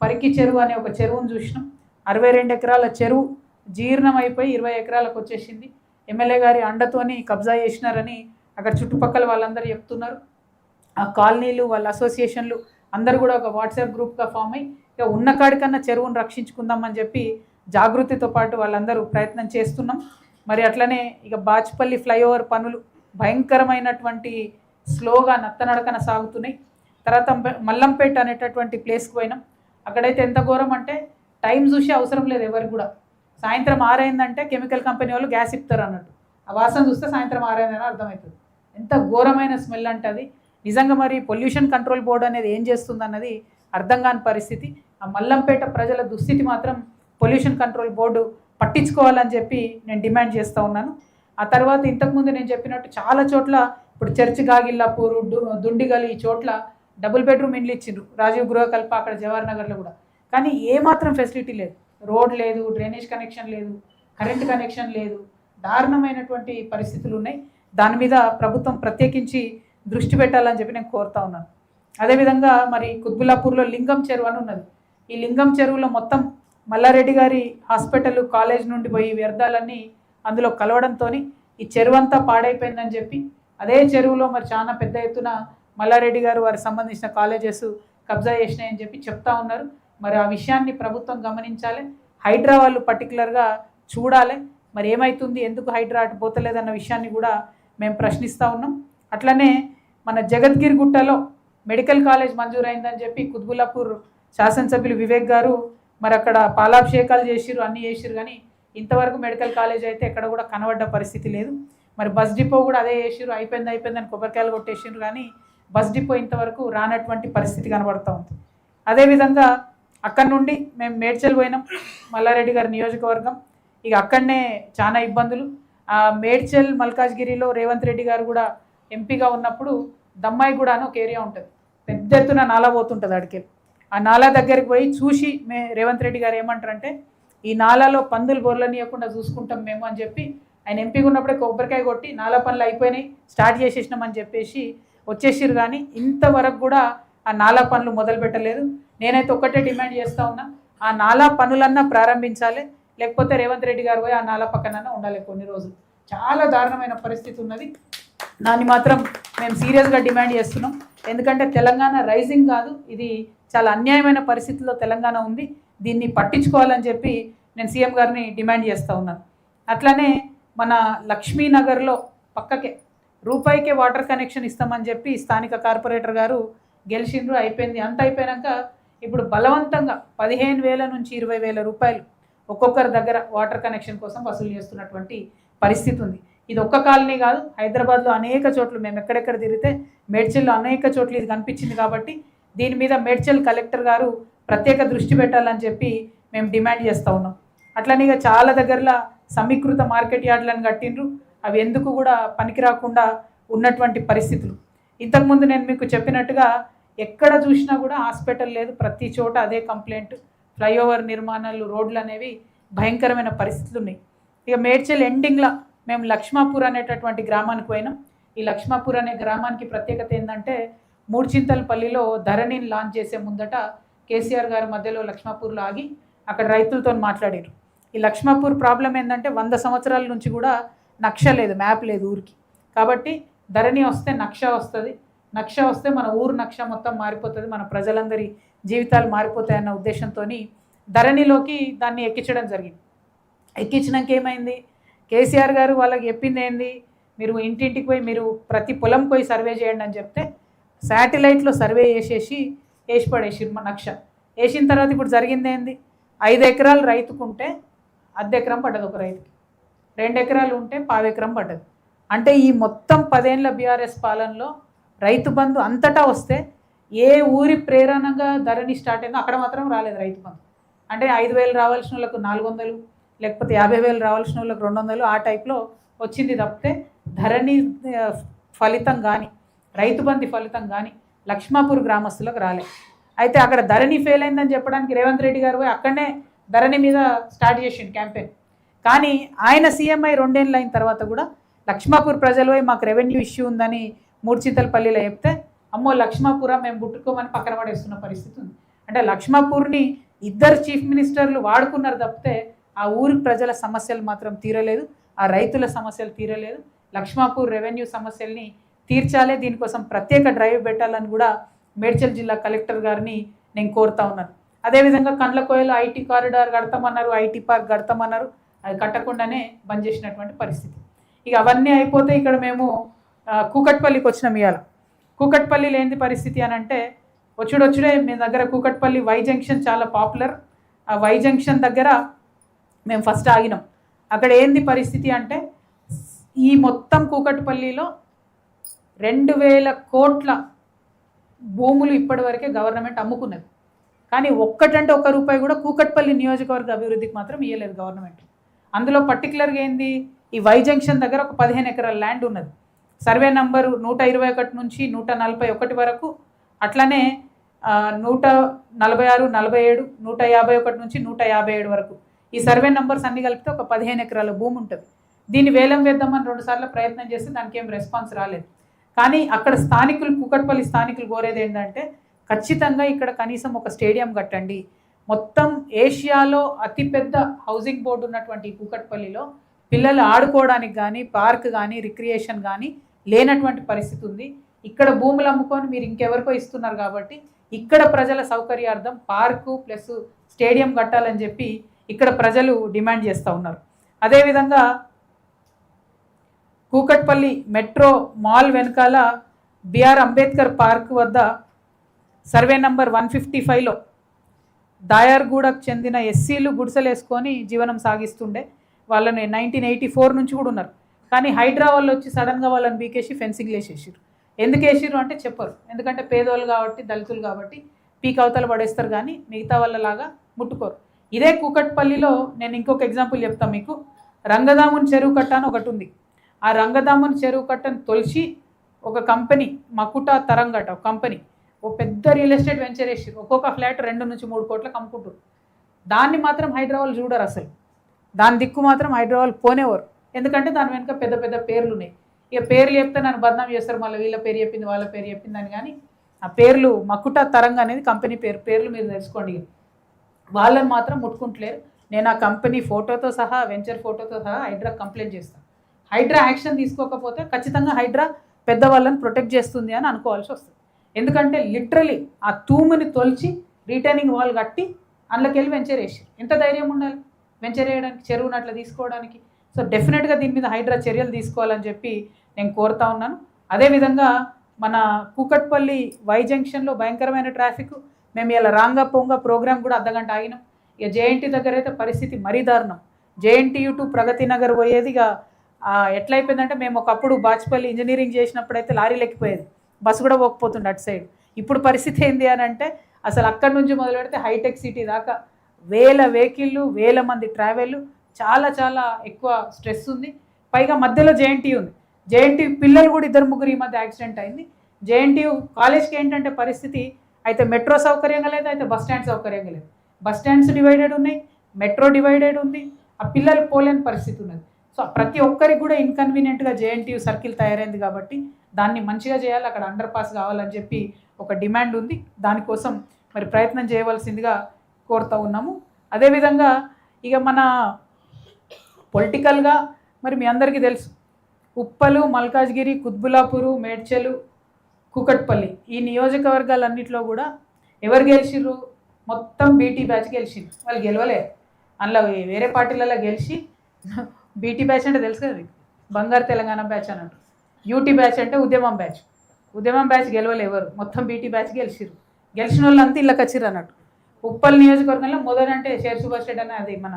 పరికి చెరువు అనే ఒక చెరువును చూసినాం. 62 ఎకరాల చెరువు జీర్ణం అయిపోయి 20 ఎకరాలకు వచ్చేసింది. ఎమ్మెల్యే గారి అండతోని కబ్జా చేసినారని అక్కడ చుట్టుపక్కల వాళ్ళందరూ చెప్తున్నారు. ఆ కాలనీలు వాళ్ళ అసోసియేషన్లు అందరూ కూడా ఒక వాట్సాప్ గ్రూప్గా ఫామ్ అయ్యి ఇక ఉన్న కాడికన్నా చెరువును రక్షించుకుందామని చెప్పి జాగృతితో పాటు వాళ్ళందరూ ప్రయత్నం చేస్తున్నాం. మరి అట్లనే ఇక బాచ్పల్లి ఫ్లైఓవర్ పనులు భయంకరమైనటువంటి స్లోగా నత్తనడకన సాగుతున్నాయి. తర్వాత మల్లంపేట అనేటటువంటి ప్లేస్కి పోయినాం. అక్కడైతే ఎంత ఘోరం అంటే టైం చూసి అవసరం లేదు ఎవరికి కూడా. సాయంత్రం 6 అయిందంటే కెమికల్ కంపెనీ వాళ్ళు గ్యాస్ ఇస్తారు అన్నట్టు. ఆ వాసన చూస్తే సాయంత్రం 6 అయిందని అర్థమవుతుంది. ఎంత ఘోరమైన స్మెల్ అంటే అది నిజంగా మరి పొల్యూషన్ కంట్రోల్ బోర్డు అనేది ఏం చేస్తుంది అన్నది అర్థం కాని పరిస్థితి. ఆ మల్లంపేట ప్రజల దుస్థితి మాత్రం పొల్యూషన్ కంట్రోల్ బోర్డు పట్టించుకోవాలని చెప్పి నేను డిమాండ్ చేస్తూ ఉన్నాను. ఆ తర్వాత ఇంతకుముందు నేను చెప్పినట్టు చాలా చోట్ల ఇప్పుడు చర్చి గాగిల్లాపూర్, దుండిగల్ ఈ చోట్ల డబుల్ బెడ్రూమ్ ఇండ్లు ఇచ్చిండ్రు. రాజీవ్ గృహకల్ప అక్కడ జవహర్ నగర్లో కూడా. కానీ ఏమాత్రం ఫెసిలిటీ లేదు, రోడ్ లేదు, డ్రైనేజ్ కనెక్షన్ లేదు, కరెంట్ కనెక్షన్ లేదు, దారుణమైనటువంటి పరిస్థితులు ఉన్నాయి. దాని మీద ప్రభుత్వం ప్రత్యేకించి దృష్టి పెట్టాలని చెప్పి నేను కోరుతా ఉన్నాను. అదేవిధంగా మరి కుత్బుల్లాపూర్లో లింగం చెరువు అని ఉన్నది. ఈ లింగం చెరువులో మొత్తం మల్లారెడ్డి గారి హాస్పిటల్ కాలేజ్ నుండి పోయి వ్యర్థాలన్నీ అందులో కలవడంతో ఈ చెరువు అంతా పాడైపోయిందని చెప్పి అదే చెరువులో మరి చాలా పెద్ద ఎత్తున మల్లారెడ్డి గారు వారికి సంబంధించిన కాలేజెస్ కబ్జా చేసినాయని చెప్పి చెప్తా ఉన్నారు. మరి ఆ విషయాన్ని ప్రభుత్వం గమనించాలి, హైడ్రా వాళ్ళు పర్టికులర్గా చూడాలి. మరి ఏమవుతుంది, ఎందుకు హైడ్రా అటు పోతలేదన్న విషయాన్ని కూడా మేము ప్రశ్నిస్తూ ఉన్నాం. అట్లనే మన జగద్గిరి గుట్టలో మెడికల్ కాలేజ్ మంజూరైందని చెప్పి కుత్బుల్లాపూర్ శాసనసభ్యులు వివేక్ గారు మరి అక్కడ పాలాభిషేకాలు చేసిరు, అన్నీ చేసిరు, కానీ ఇంతవరకు మెడికల్ కాలేజ్ అయితే ఎక్కడ కూడా కనబడ్డ పరిస్థితి లేదు. మరి బస్ డిపో కూడా అదే చేసిరు, అయిపోయిందని కొబ్బరికాయలు కొట్టేసిరు, కానీ బస్ డిపో ఇంతవరకు రానటువంటి పరిస్థితి కనబడుతూ ఉంది. అదేవిధంగా అక్కడి నుండి మేము మేడ్చల్ పోయినాం, మల్లారెడ్డి గారి నియోజకవర్గం. ఇక అక్కడనే చాలా ఇబ్బందులు. మేడ్చల్ మల్కాజ్గిరిలో రేవంత్ రెడ్డి గారు కూడా ఎంపీగా ఉన్నప్పుడు దమ్మాయిగూడ అని ఒక ఏరియా ఉంటుంది, పెద్ద ఎత్తున నాలా పోతుంటుంది. అడికెళ్ళి ఆ నాలా దగ్గరికి పోయి చూసి రేవంత్ రెడ్డి గారు ఏమంటారంటే ఈ నాలాలో పందులు బొర్లనియకుండా చూసుకుంటాం మేము అని చెప్పి ఆయన ఎంపీగా ఉన్నప్పుడే కొబ్బరికాయ కొట్టి నాలా పనులు అయిపోయినాయి స్టార్ట్ చేసేసినామని చెప్పేసి వచ్చేసిరు, కానీ ఇంతవరకు కూడా ఆ నాలా పనులు మొదలు పెట్టలేదు. నేనైతే ఒక్కటే డిమాండ్ చేస్తూ ఉన్నా, ఆ నాలా పనులన్నా ప్రారంభించాలి, లేకపోతే రేవంత్ రెడ్డి గారు పోయి ఆ నాలా పక్కనన్నా ఉండాలి కొన్ని రోజులు. చాలా దారుణమైన పరిస్థితి ఉన్నది, దాన్ని మాత్రం మేము సీరియస్గా డిమాండ్ చేస్తున్నాం. ఎందుకంటే తెలంగాణ రైజింగ్ కాదు, ఇది చాలా అన్యాయమైన పరిస్థితుల్లో తెలంగాణ ఉంది, దీన్ని పట్టించుకోవాలని చెప్పి నేను సీఎం గారిని డిమాండ్ చేస్తూ ఉన్నాను. అట్లనే మన లక్ష్మీనగర్లో పక్కకే రూపాయికే వాటర్ కనెక్షన్ ఇస్తామని చెప్పి స్థానిక కార్పొరేటర్ గారు గెలిచిండ్రు, అయిపోయింది. అంత అయిపోయాక ఇప్పుడు బలవంతంగా 15,000 నుంచి 20,000 రూపాయలు ఒక్కొక్కరి దగ్గర వాటర్ కనెక్షన్ కోసం వసూలు చేస్తున్నటువంటి పరిస్థితి ఉంది. ఇది ఒక్క కాలనీ కాదు, హైదరాబాద్లో అనేక చోట్ల మేము ఎక్కడెక్కడ తిరిగితే మేడ్చల్లో అనేక చోట్ల ఇది కనిపించింది. కాబట్టి దీని మీద మేడ్చల్ కలెక్టర్ గారు ప్రత్యేక దృష్టి పెట్టాలని చెప్పి మేము డిమాండ్ చేస్తూ ఉన్నాం. అట్లనే ఇక చాలా దగ్గరలో సమీకృత మార్కెట్ యార్డులను కట్టిండ్రు, అవి ఎందుకు కూడా పనికి రాకుండా ఉన్నటువంటి పరిస్థితులు. ఇంతకుముందు నేను మీకు చెప్పినట్టుగా ఎక్కడ చూసినా కూడా హాస్పిటల్ లేదు, ప్రతి చోట అదే కంప్లైంట్. ఫ్లైఓవర్ నిర్మాణాలు, రోడ్లు అనేవి భయంకరమైన పరిస్థితులు ఉన్నాయి. ఇక మేడ్చల్ ఎండింగ్లో మేము లక్ష్మాపూర్ అనేటటువంటి గ్రామానికి పోయినాం. ఈ లక్ష్మాపూర్ అనే గ్రామానికి ప్రత్యేకత ఏంటంటే మూడుచింతలపల్లిలో ధరణిని లాంచ్ చేసే ముందట కేసీఆర్ గారు మధ్యలో లక్ష్మాపూర్లో ఆగి అక్కడ రైతులతో మాట్లాడారు. ఈ లక్ష్మాపూర్ ప్రాబ్లం ఏంటంటే 100 సంవత్సరాల నుంచి కూడా నక్ష లేదు, మ్యాప్ లేదు ఊరికి. కాబట్టి ధరణి వస్తే నక్ష వస్తుంది, నక్ష వస్తే మన ఊరు నక్ష మొత్తం మారిపోతుంది, మన ప్రజలందరి జీవితాలు మారిపోతాయన్న ఉద్దేశంతో ధరణిలోకి దాన్ని ఎక్కించడం జరిగింది. ఎక్కించినాక ఏమైంది, కేసీఆర్ గారు వాళ్ళకి చెప్పింది ఏంది, మీరు ఇంటింటికి పోయి మీరు ప్రతి పొలం పోయి సర్వే చేయండి అని చెప్తే శాటిలైట్లో సర్వే వేసి పడేసిరు మా నక్ష. వేసిన తర్వాత ఇప్పుడు జరిగింది ఏంది, 5 ఎకరాలు రైతుకుంటే 1/2 ఎకరం పడ్డది, ఒక రైతుకి 2 ఎకరాలు ఉంటే 1/4 ఎకరం పడ్డది. అంటే ఈ మొత్తం 10 ఏళ్ళ బీఆర్ఎస్ పాలనలో రైతు బంధు అంతటా వస్తే ఏ ఊరి ప్రేరణగా ధరణి స్టార్ట్ అయిందో అక్కడ మాత్రం రాలేదు రైతు బంధు. అంటే 5,000 రావాల్సిన వాళ్ళకు 400, లేకపోతే 50,000 రావాల్సిన వాళ్ళకు 200 ఆ టైప్లో వచ్చింది తప్పితే ధరణి ఫలితం కానీ రైతు బంధు ఫలితం కానీ లక్ష్మాపూర్ గ్రామస్తులకు రాలేదు. అయితే అక్కడ ధరణి ఫెయిల్ అయిందని చెప్పడానికి రేవంత్ రెడ్డి గారు పోయి అక్కడనే ధరణి మీద స్టార్ట్ చేసిండు క్యాంపెయిన్. కానీ ఆయన సీఎం అయి 2 ఏళ్ళు అయిన తర్వాత కూడా లక్ష్మాపూర్ ప్రజలు పోయి మాకు రెవెన్యూ ఇష్యూ ఉందని మూడుచింతలపల్లిలో చెప్తే అమ్మో లక్ష్మాపూర మేము పుట్టుకోమని పక్కన పడేస్తున్న పరిస్థితి ఉంది. అంటే లక్ష్మాపూర్ని 2 చీఫ్ మినిస్టర్లు వాడుకున్నారు తప్పితే ఆ ఊరి ప్రజల సమస్యలు మాత్రం తీరలేదు, ఆ రైతుల సమస్యలు తీరలేదు. లక్ష్మాపూర్ రెవెన్యూ సమస్యల్ని తీర్చాలే, దీనికోసం ప్రత్యేక డ్రైవ్ పెట్టాలని కూడా మేడ్చల్ జిల్లా కలెక్టర్ గారిని నేను కోరుతా ఉన్నాను. అదేవిధంగా కండ్లకోయలో ఐటీ కారిడార్ కడతామన్నారు, ఐటీ పార్క్ కడతామన్నారు, అది కట్టకుండానే బంద్ చేసినటువంటి పరిస్థితి. ఇక అవన్నీ అయిపోతే ఇక్కడ మేము కూకట్పల్లికి వచ్చినాం. ఇవాళ కూకట్పల్లిలో ఏంది పరిస్థితి అని అంటే వచ్చుడే మీ దగ్గర కూకట్పల్లి వై జంక్షన్ చాలా పాపులర్. ఆ వై జంక్షన్ దగ్గర మేము ఫస్ట్ ఆగినాం. అక్కడ ఏంది పరిస్థితి అంటే ఈ మొత్తం కూకట్పల్లిలో 2,000 కోట్ల భూములు ఇప్పటివరకే గవర్నమెంట్ అమ్ముకున్నది. కానీ ఒక్కటంటే ఒక్క రూపాయి కూడా కూకట్పల్లి నియోజకవర్గ అభివృద్ధికి మాత్రం ఇవ్వలేదు గవర్నమెంట్. అందులో పర్టికులర్గా ఏంది, ఈ వై జంక్షన్ దగ్గర ఒక 15 ఎకరాల ల్యాండ్ ఉన్నది. సర్వే నంబరు 121 నుంచి 141 వరకు, అట్లనే 146, 47, 151 నుంచి 157 వరకు ఈ సర్వే నంబర్స్ అన్ని కలిపితే ఒక 15 ఎకరాల భూమి ఉంటుంది. దీన్ని వేలం వేద్దామని 2 సార్లు ప్రయత్నం చేస్తే దానికి ఏం రెస్పాన్స్ రాలేదు. కానీ అక్కడ స్థానికులు, కూకట్పల్లి స్థానికులు కోరేది ఏంటంటే ఖచ్చితంగా ఇక్కడ కనీసం ఒక స్టేడియం కట్టండి. మొత్తం ఏషియాలో అతిపెద్ద హౌసింగ్ బోర్డు ఉన్నటువంటి కూకట్పల్లిలో పిల్లలు ఆడుకోవడానికి కానీ పార్క్ కానీ రిక్రియేషన్ కానీ లేనటువంటి పరిస్థితి ఉంది. ఇక్కడ భూములు అమ్ముకొని మీరు ఇంకెవరికో ఇస్తున్నారు కాబట్టి ఇక్కడ ప్రజల సౌకర్యార్థం పార్కు ప్లస్ స్టేడియం కట్టాలని చెప్పి ఇక్కడ ప్రజలు డిమాండ్ చేస్తూ ఉన్నారు. అదేవిధంగా కూకట్పల్లి మెట్రో మాల్ వెనకాల బిఆర్ అంబేద్కర్ పార్క్ వద్ద సర్వే నంబర్ 155లో దాయార్గూడకు చెందిన ఎస్సీలు గుడిసెలు వేసుకొని జీవనం సాగిస్తుండే. వాళ్ళని 1984 నుంచి కూడా ఉన్నారు. కానీ హైడ్రా వాళ్ళు వచ్చి సడన్గా వాళ్ళని బీకేసి ఫెన్సింగ్లు వేసేసారు. ఎందుకు వేసారు అంటే చెప్పరు, ఎందుకంటే పేదవాళ్ళు కాబట్టి దళితులు కాబట్టి పీక్ అవతల పడేస్తారు కానీ మిగతా వాళ్ళలాగా ముట్టుకోరు. ఇదే కూకట్పల్లిలో నేను ఇంకొక ఎగ్జాంపుల్ చెప్తాను మీకు. రంగదాముని చెరువు కట్ట అని ఒకటి ఉంది. ఆ రంగదాముని చెరువు కట్టను తొలిచి ఒక కంపెనీ మకుటా తరంగట ఒక కంపెనీ ఓ పెద్ద రియల్ ఎస్టేట్ వెంచర్ వేసారు. ఒక్కొక్క ఫ్లాట్ 2 నుంచి 3 కోట్లకు అమ్ముకుంటారు. దాన్ని మాత్రం హైదరాబాద్ చూడరు, అసలు దాని దిక్కు మాత్రం హైదరాబాద్ పోనేవారు. ఎందుకంటే దాని వెనుక పెద్ద పెద్ద పేర్లు ఉన్నాయి. ఇక పేర్లు చెప్తే నన్ను బదనాం చేస్తారు, మళ్ళీ వీళ్ళ పేరు చెప్పింది వాళ్ళ పేరు చెప్పింది అని. కానీ ఆ పేర్లు మకుటా తరంగ అనేది కంపెనీ పేర్లు మీరు తెలుసుకోండి. వాళ్ళని మాత్రం ముట్టుకుంటలేరు. నేను ఆ కంపెనీ ఫోటోతో సహా వెంచర్ ఫోటోతో సహా హైడ్రా కంప్లైంట్ చేస్తాను. హైడ్రా యాక్షన్ తీసుకోకపోతే ఖచ్చితంగా హైడ్రా పెద్దవాళ్ళని ప్రొటెక్ట్ చేస్తుంది అని అనుకోవాల్సి వస్తుంది. ఎందుకంటే లిటరలీ ఆ తూముని తొలిచి రిటైనింగ్ వాల్ కట్టి అందులోకి వెళ్ళి వెంచర్ వేసారు. ఎంత ధైర్యం ఉండాలి వెంచర్ వేయడానికి, చెరువును అట్లా తీసుకోవడానికి. సో డెఫినెట్గా దీని మీద హైడ్రా చర్యలు తీసుకోవాలని చెప్పి నేను కోరుతా ఉన్నాను. అదేవిధంగా మన కూకట్పల్లి వై జంక్షన్లో భయంకరమైన ట్రాఫిక్. మేము ఇలా రాంగా పోంగా ప్రోగ్రామ్ కూడా అర్ధగంట ఆగినాం. ఇక జేఎన్టీ దగ్గర అయితే పరిస్థితి మరీ దారుణం. జేఎన్టీయూ టు ప్రగతి నగర్ పోయేది ఇక ఎట్లయిపోయిందంటే, మేము ఒకప్పుడు బాచ్పల్లి ఇంజనీరింగ్ చేసినప్పుడైతే లారీలు ఎక్కిపోయేది, బస్సు కూడా పోకపోతుండే అటు సైడ్. ఇప్పుడు పరిస్థితి ఏంది అని అంటే అసలు అక్కడి నుంచి మొదలు పెడితే హైటెక్ సిటీ దాకా 1000 వెహికల్లు, 1000 మంది ట్రావెల్, చాలా చాలా ఎక్కువ స్ట్రెస్ ఉంది. పైగా మధ్యలో జేఎన్టీ ఉంది. జేఎన్టీ పిల్లలు కూడా 2-3 ఈ మధ్య యాక్సిడెంట్ అయింది. జేఎన్టీ కాలేజ్కి ఏంటంటే పరిస్థితి అయితే మెట్రో సౌకర్యంగా లేదు, అయితే బస్ స్టాండ్ సౌకర్యంగా లేదు. బస్ స్టాండ్స్ డివైడెడ్ ఉన్నాయి, మెట్రో డివైడెడ్ ఉంది, ఆ పిల్లలు పోలేని పరిస్థితి ఉన్నది. సో ప్రతి ఒక్కరికి కూడా ఇన్కన్వీనియంట్గా జేఎన్టీయూ సర్కిల్ తయారైంది కాబట్టి దాన్ని మంచిగా చేయాలి, అక్కడ అండర్ పాస్ కావాలని చెప్పి ఒక డిమాండ్ ఉంది. దానికోసం మరి ప్రయత్నం చేయవలసిందిగా కోరుతూ ఉన్నాము. అదేవిధంగా ఇక మన పొలిటికల్గా మరి మీ అందరికీ తెలుసు, ఉప్పలు, మల్కాజ్గిరి, కుత్బులాపూరు, మేడ్చలు, కూకట్పల్లి ఈ నియోజకవర్గాలన్నింటిలో కూడా ఎవరు గెలిచిర్రు? మొత్తం బీటీ బ్యాచ్ గెలిచింది. వాళ్ళు గెలవలే, అందులో వేరే పార్టీలలో గెలిచి బీటీ బ్యాచ్ అంటే తెలుసు కదా, బంగారు తెలంగాణ బ్యాచ్ అని అంటారు. యూటీ బ్యాచ్ అంటే ఉద్యమం బ్యాచ్. ఉద్యమం బ్యాచ్ గెలవలే ఎవరు, మొత్తం బీటీ బ్యాచ్ గెలిచిర్రు. గెలిచిన వాళ్ళు అంతా ఇళ్ళకి వచ్చిర్రు అన్నట్టు. ఉప్పల్ నియోజకవర్గంలో మొదలంటే షేర్ సుభాష్ రెడ్డి అన్న, అది మన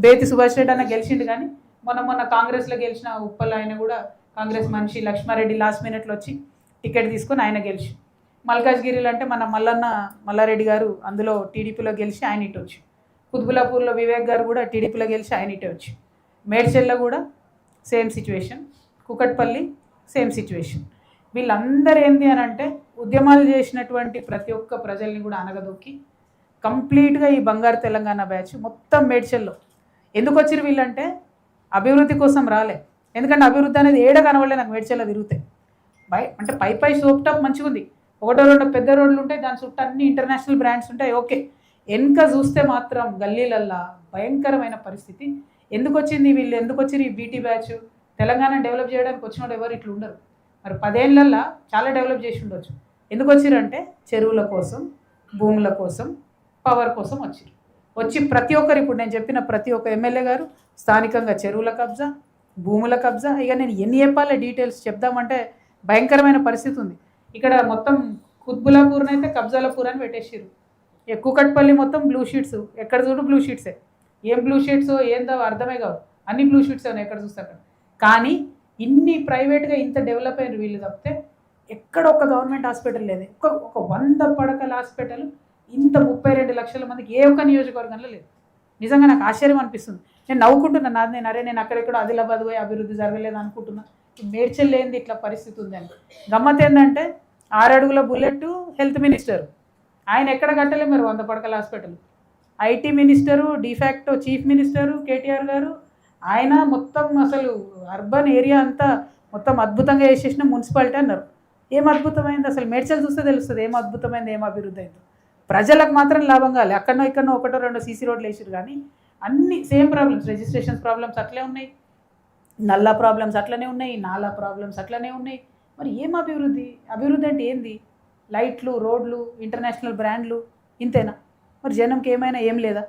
బేతి సుభాష్ రెడ్డి అన్న గెలిచిండు. కానీ మొన్న కాంగ్రెస్లో గెలిచిన ఉప్పల్ ఆయన కూడా కాంగ్రెస్ మనిషి లక్ష్మారెడ్డి లాస్ట్ మినిట్లో వచ్చి టికెట్ తీసుకొని ఆయన గెలిచి. మల్కాజ్గిరిలో అంటే మన మల్లారెడ్డి గారు అందులో టీడీపీలో గెలిచి ఆయన ఇటు వచ్చి. కుత్బులాపూర్లో వివేక్ గారు కూడా టీడీపీలో గెలిచి ఆయన ఇటే వచ్చి. మేడ్చల్లో కూడా same situation, Kukatpally same situation. వీళ్ళందరూ ఏంది అని అంటే ఉద్యమాలు చేసినటువంటి ప్రతి ఒక్క ప్రజల్ని కూడా అనగదొక్కి కంప్లీట్గా ఈ బంగారు తెలంగాణ బ్యాచ్ మొత్తం మేడ్చల్లో ఎందుకు వచ్చిరు వీళ్ళంటే అభివృద్ధి కోసం రాలే. ఎందుకంటే అభివృద్ధి అనేది ఏడ కనవలే నాకు మేడ్చల్లో తిరుగుతాయి. అంటే పై సోప్ టాప్ మంచిగా ఉంది, ఒకటో రెండో పెద్ద రోడ్లు ఉంటాయి, దాని చుట్టూ అన్ని ఇంటర్నేషనల్ బ్రాండ్స్ ఉంటాయి, ఓకే. వెనక చూస్తే మాత్రం గల్లీలల్లా భయంకరమైన పరిస్థితి. ఎందుకు వచ్చింది వీళ్ళు, ఎందుకు వచ్చింది ఈ బీటీ బ్యాచ్? తెలంగాణ డెవలప్ చేయడానికి వచ్చినోడు ఎవరు ఇట్లా ఉండరు. మరి 10 ఏళ్ళల్లో చాలా డెవలప్ చేసి ఉండొచ్చు. ఎందుకు వచ్చిరంటే చెరువుల కోసం, భూముల కోసం, పవర్ కోసం వచ్చి ప్రతి ఒక్కరు, ఇప్పుడు నేను చెప్పిన ప్రతి ఒక్క ఎమ్మెల్యే గారు స్థానికంగా చెరువుల కబ్జా, భూముల కబ్జా. ఇక నేను ఎన్ని చెప్పాలి డీటెయిల్స్ చెప్దామంటే భయంకరమైన పరిస్థితి ఉంది. ఇక్కడ మొత్తం కుత్బులాపూర్ని అయితే కబ్జాలపూర్ అని పెట్టేసారు. కూకట్పల్లి మొత్తం బ్లూ షీట్స్, ఎక్కడ చూడు బ్లూ షీట్సే. ఏం బ్లూ షీట్స్ ఏందో అర్థమే కావు, అన్ని బ్లూ షీట్స్ ఉన్నాయి ఎక్కడ చూస్తే అక్కడ. కానీ ఇన్ని ప్రైవేట్గా ఇంత డెవలప్ అయిన వీళ్ళు తప్పితే ఎక్కడ ఒక గవర్నమెంట్ హాస్పిటల్ లేదు. ఒక 100 పడకల హాస్పిటల్ ఇంత 32 లక్షల మందికి ఏ ఒక్క నియోజకవర్గంలో లేదు. నిజంగా నాకు ఆశ్చర్యం అనిపిస్తుంది. నేను నవ్వుకుంటున్నాను, నేను అక్కడెక్కడో ఆదిలాబాద్ పోయి అభివృద్ధి జరగలేదు అనుకుంటున్నా. మేడ్చల్ లేనిది ఇట్లా పరిస్థితి ఉందని. గమ్మత్ ఏంటంటే 6 అడుగుల బుల్లెట్ హెల్త్ మినిస్టర్, ఆయన ఎక్కడ కట్టలే మరి 100 పడకల hospital. IT minister, de facto chief minister KTR గారు, ఆయన మొత్తం అసలు అర్బన్ ఏరియా అంతా మొత్తం అద్భుతంగా వేసేసిన మున్సిపాలిటీ అన్నారు. ఏం అద్భుతమైంది అసలు? మేడ్చల్ చూస్తే తెలుస్తుంది ఏం అద్భుతమైంది, ఏం అభివృద్ధి అయిందో. ప్రజలకు మాత్రం లాభం కాలే. ఇక్కడనో ఒకటో రెండో సీసీ రోడ్లు వేసారు, కానీ అన్ని సేమ్ ప్రాబ్లమ్స్, రిజిస్ట్రేషన్స్ ప్రాబ్లమ్స్ అట్లే ఉన్నాయి, నల్లా ప్రాబ్లమ్స్ అట్లనే ఉన్నాయి, నాలా ప్రాబ్లమ్స్ అట్లనే ఉన్నాయి. మరి ఏం అభివృద్ధి? అభివృద్ధి అంటే ఏంది? లైట్లు, రోడ్లు, ఇంటర్నేషనల్ బ్రాండ్లు, ఇంతేనా? మరి జనంకి ఏమైనా ఏం లేదా?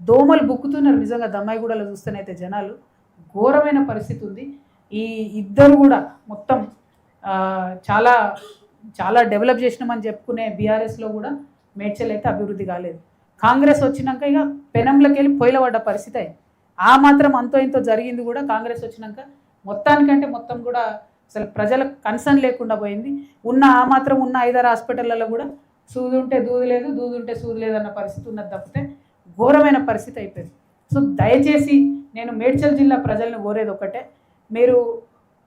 దోమలు బుక్కుతున్నారు నిజంగా. దమ్మాయిగూడలో చూస్తేనైతే జనాలు ఘోరమైన పరిస్థితి ఉంది. ఈ ఇద్దరు కూడా మొత్తం చాలా చాలా డెవలప్ చేసినామని చెప్పుకునే బీఆర్ఎస్లో కూడా మేడ్చల్ అయితే అభివృద్ధి కాలేదు. కాంగ్రెస్ వచ్చినాక ఇక పెనంలోకి వెళ్ళి పొయ్యిల పడ్డ పరిస్థితి అయింది. ఆ మాత్రం అంతో ఇంతో జరిగింది కూడా కాంగ్రెస్ వచ్చినాక. మొత్తానికంటే మొత్తం కూడా అసలు ప్రజలకు కన్సర్న్ లేకుండా పోయింది. ఆ మాత్రం ఉన్న 5-6 హాస్పిటళ్ళలో కూడా సూది ఉంటే దూది లేదు, దూది ఉంటే సూది లేదన్న పరిస్థితి ఉన్నది తప్పితే ఘోరమైన పరిస్థితి అయిపోయింది. సో దయచేసి నేను మేడ్చల్ జిల్లా ప్రజల్ని కోరేది ఒకటే, మీరు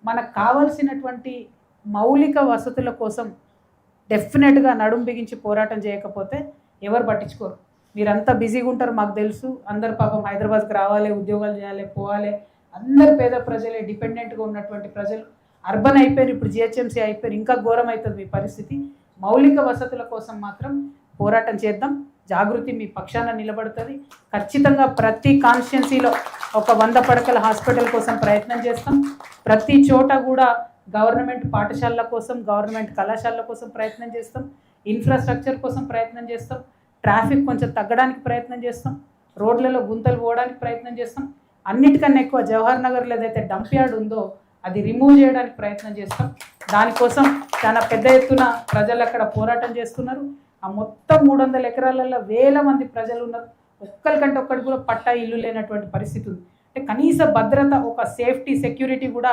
మనకు కావాల్సినటువంటి మౌలిక వసతుల కోసం డెఫినెట్గా నడుం బిగించి పోరాటం చేయకపోతే ఎవరు పట్టించుకోరు. మీరంతా బిజీగా ఉంటారు మాకు తెలుసు. అందరు పాపం హైదరాబాద్కి రావాలి, ఉద్యోగాలు చేయాలి, పోవాలి. అందరు పేద ప్రజలే, డిపెండెంట్గా ఉన్నటువంటి ప్రజలు అర్బన్ అయిపోయారు, ఇప్పుడు జిహెచ్ఎంసీ అయిపోయారు, ఇంకా ఘోరం అవుతుంది మీ పరిస్థితి. మౌలిక వసతుల కోసం మాత్రం పోరాటం చేద్దాం. జాగృతి మీ పక్షాన నిలబడుతుంది. ఖచ్చితంగా ప్రతి కాన్స్టిట్యున్సీలో ఒక 100 పడకల హాస్పిటల్ కోసం ప్రయత్నం చేస్తాం. ప్రతి చోట కూడా గవర్నమెంట్ పాఠశాలల కోసం, గవర్నమెంట్ కళాశాలల కోసం ప్రయత్నం చేస్తాం. ఇన్ఫ్రాస్ట్రక్చర్ కోసం ప్రయత్నం చేస్తాం. ట్రాఫిక్ కొంచెం తగ్గడానికి ప్రయత్నం చేస్తాం. రోడ్లలో గుంతలు పోవడానికి ప్రయత్నం చేస్తాం. అన్నిటికన్నా ఎక్కువ జవహర్ నగర్లో ఏదైతే డంప్ యార్డ్ ఉందో అది రిమూవ్ చేయడానికి ప్రయత్నం చేస్తాం. దానికోసం చాలా పెద్ద ఎత్తున ప్రజలు అక్కడ పోరాటం చేస్తున్నారు. ఆ మొత్తం 300 ఎకరాలలో వేల మంది ప్రజలు ఉన్నారు. ఒక్కరికంటే ఒక్కటి కూడా పట్టా ఇల్లు లేనటువంటి పరిస్థితి ఉంది. అంటే కనీస భద్రత, ఒక సేఫ్టీ, సెక్యూరిటీ కూడా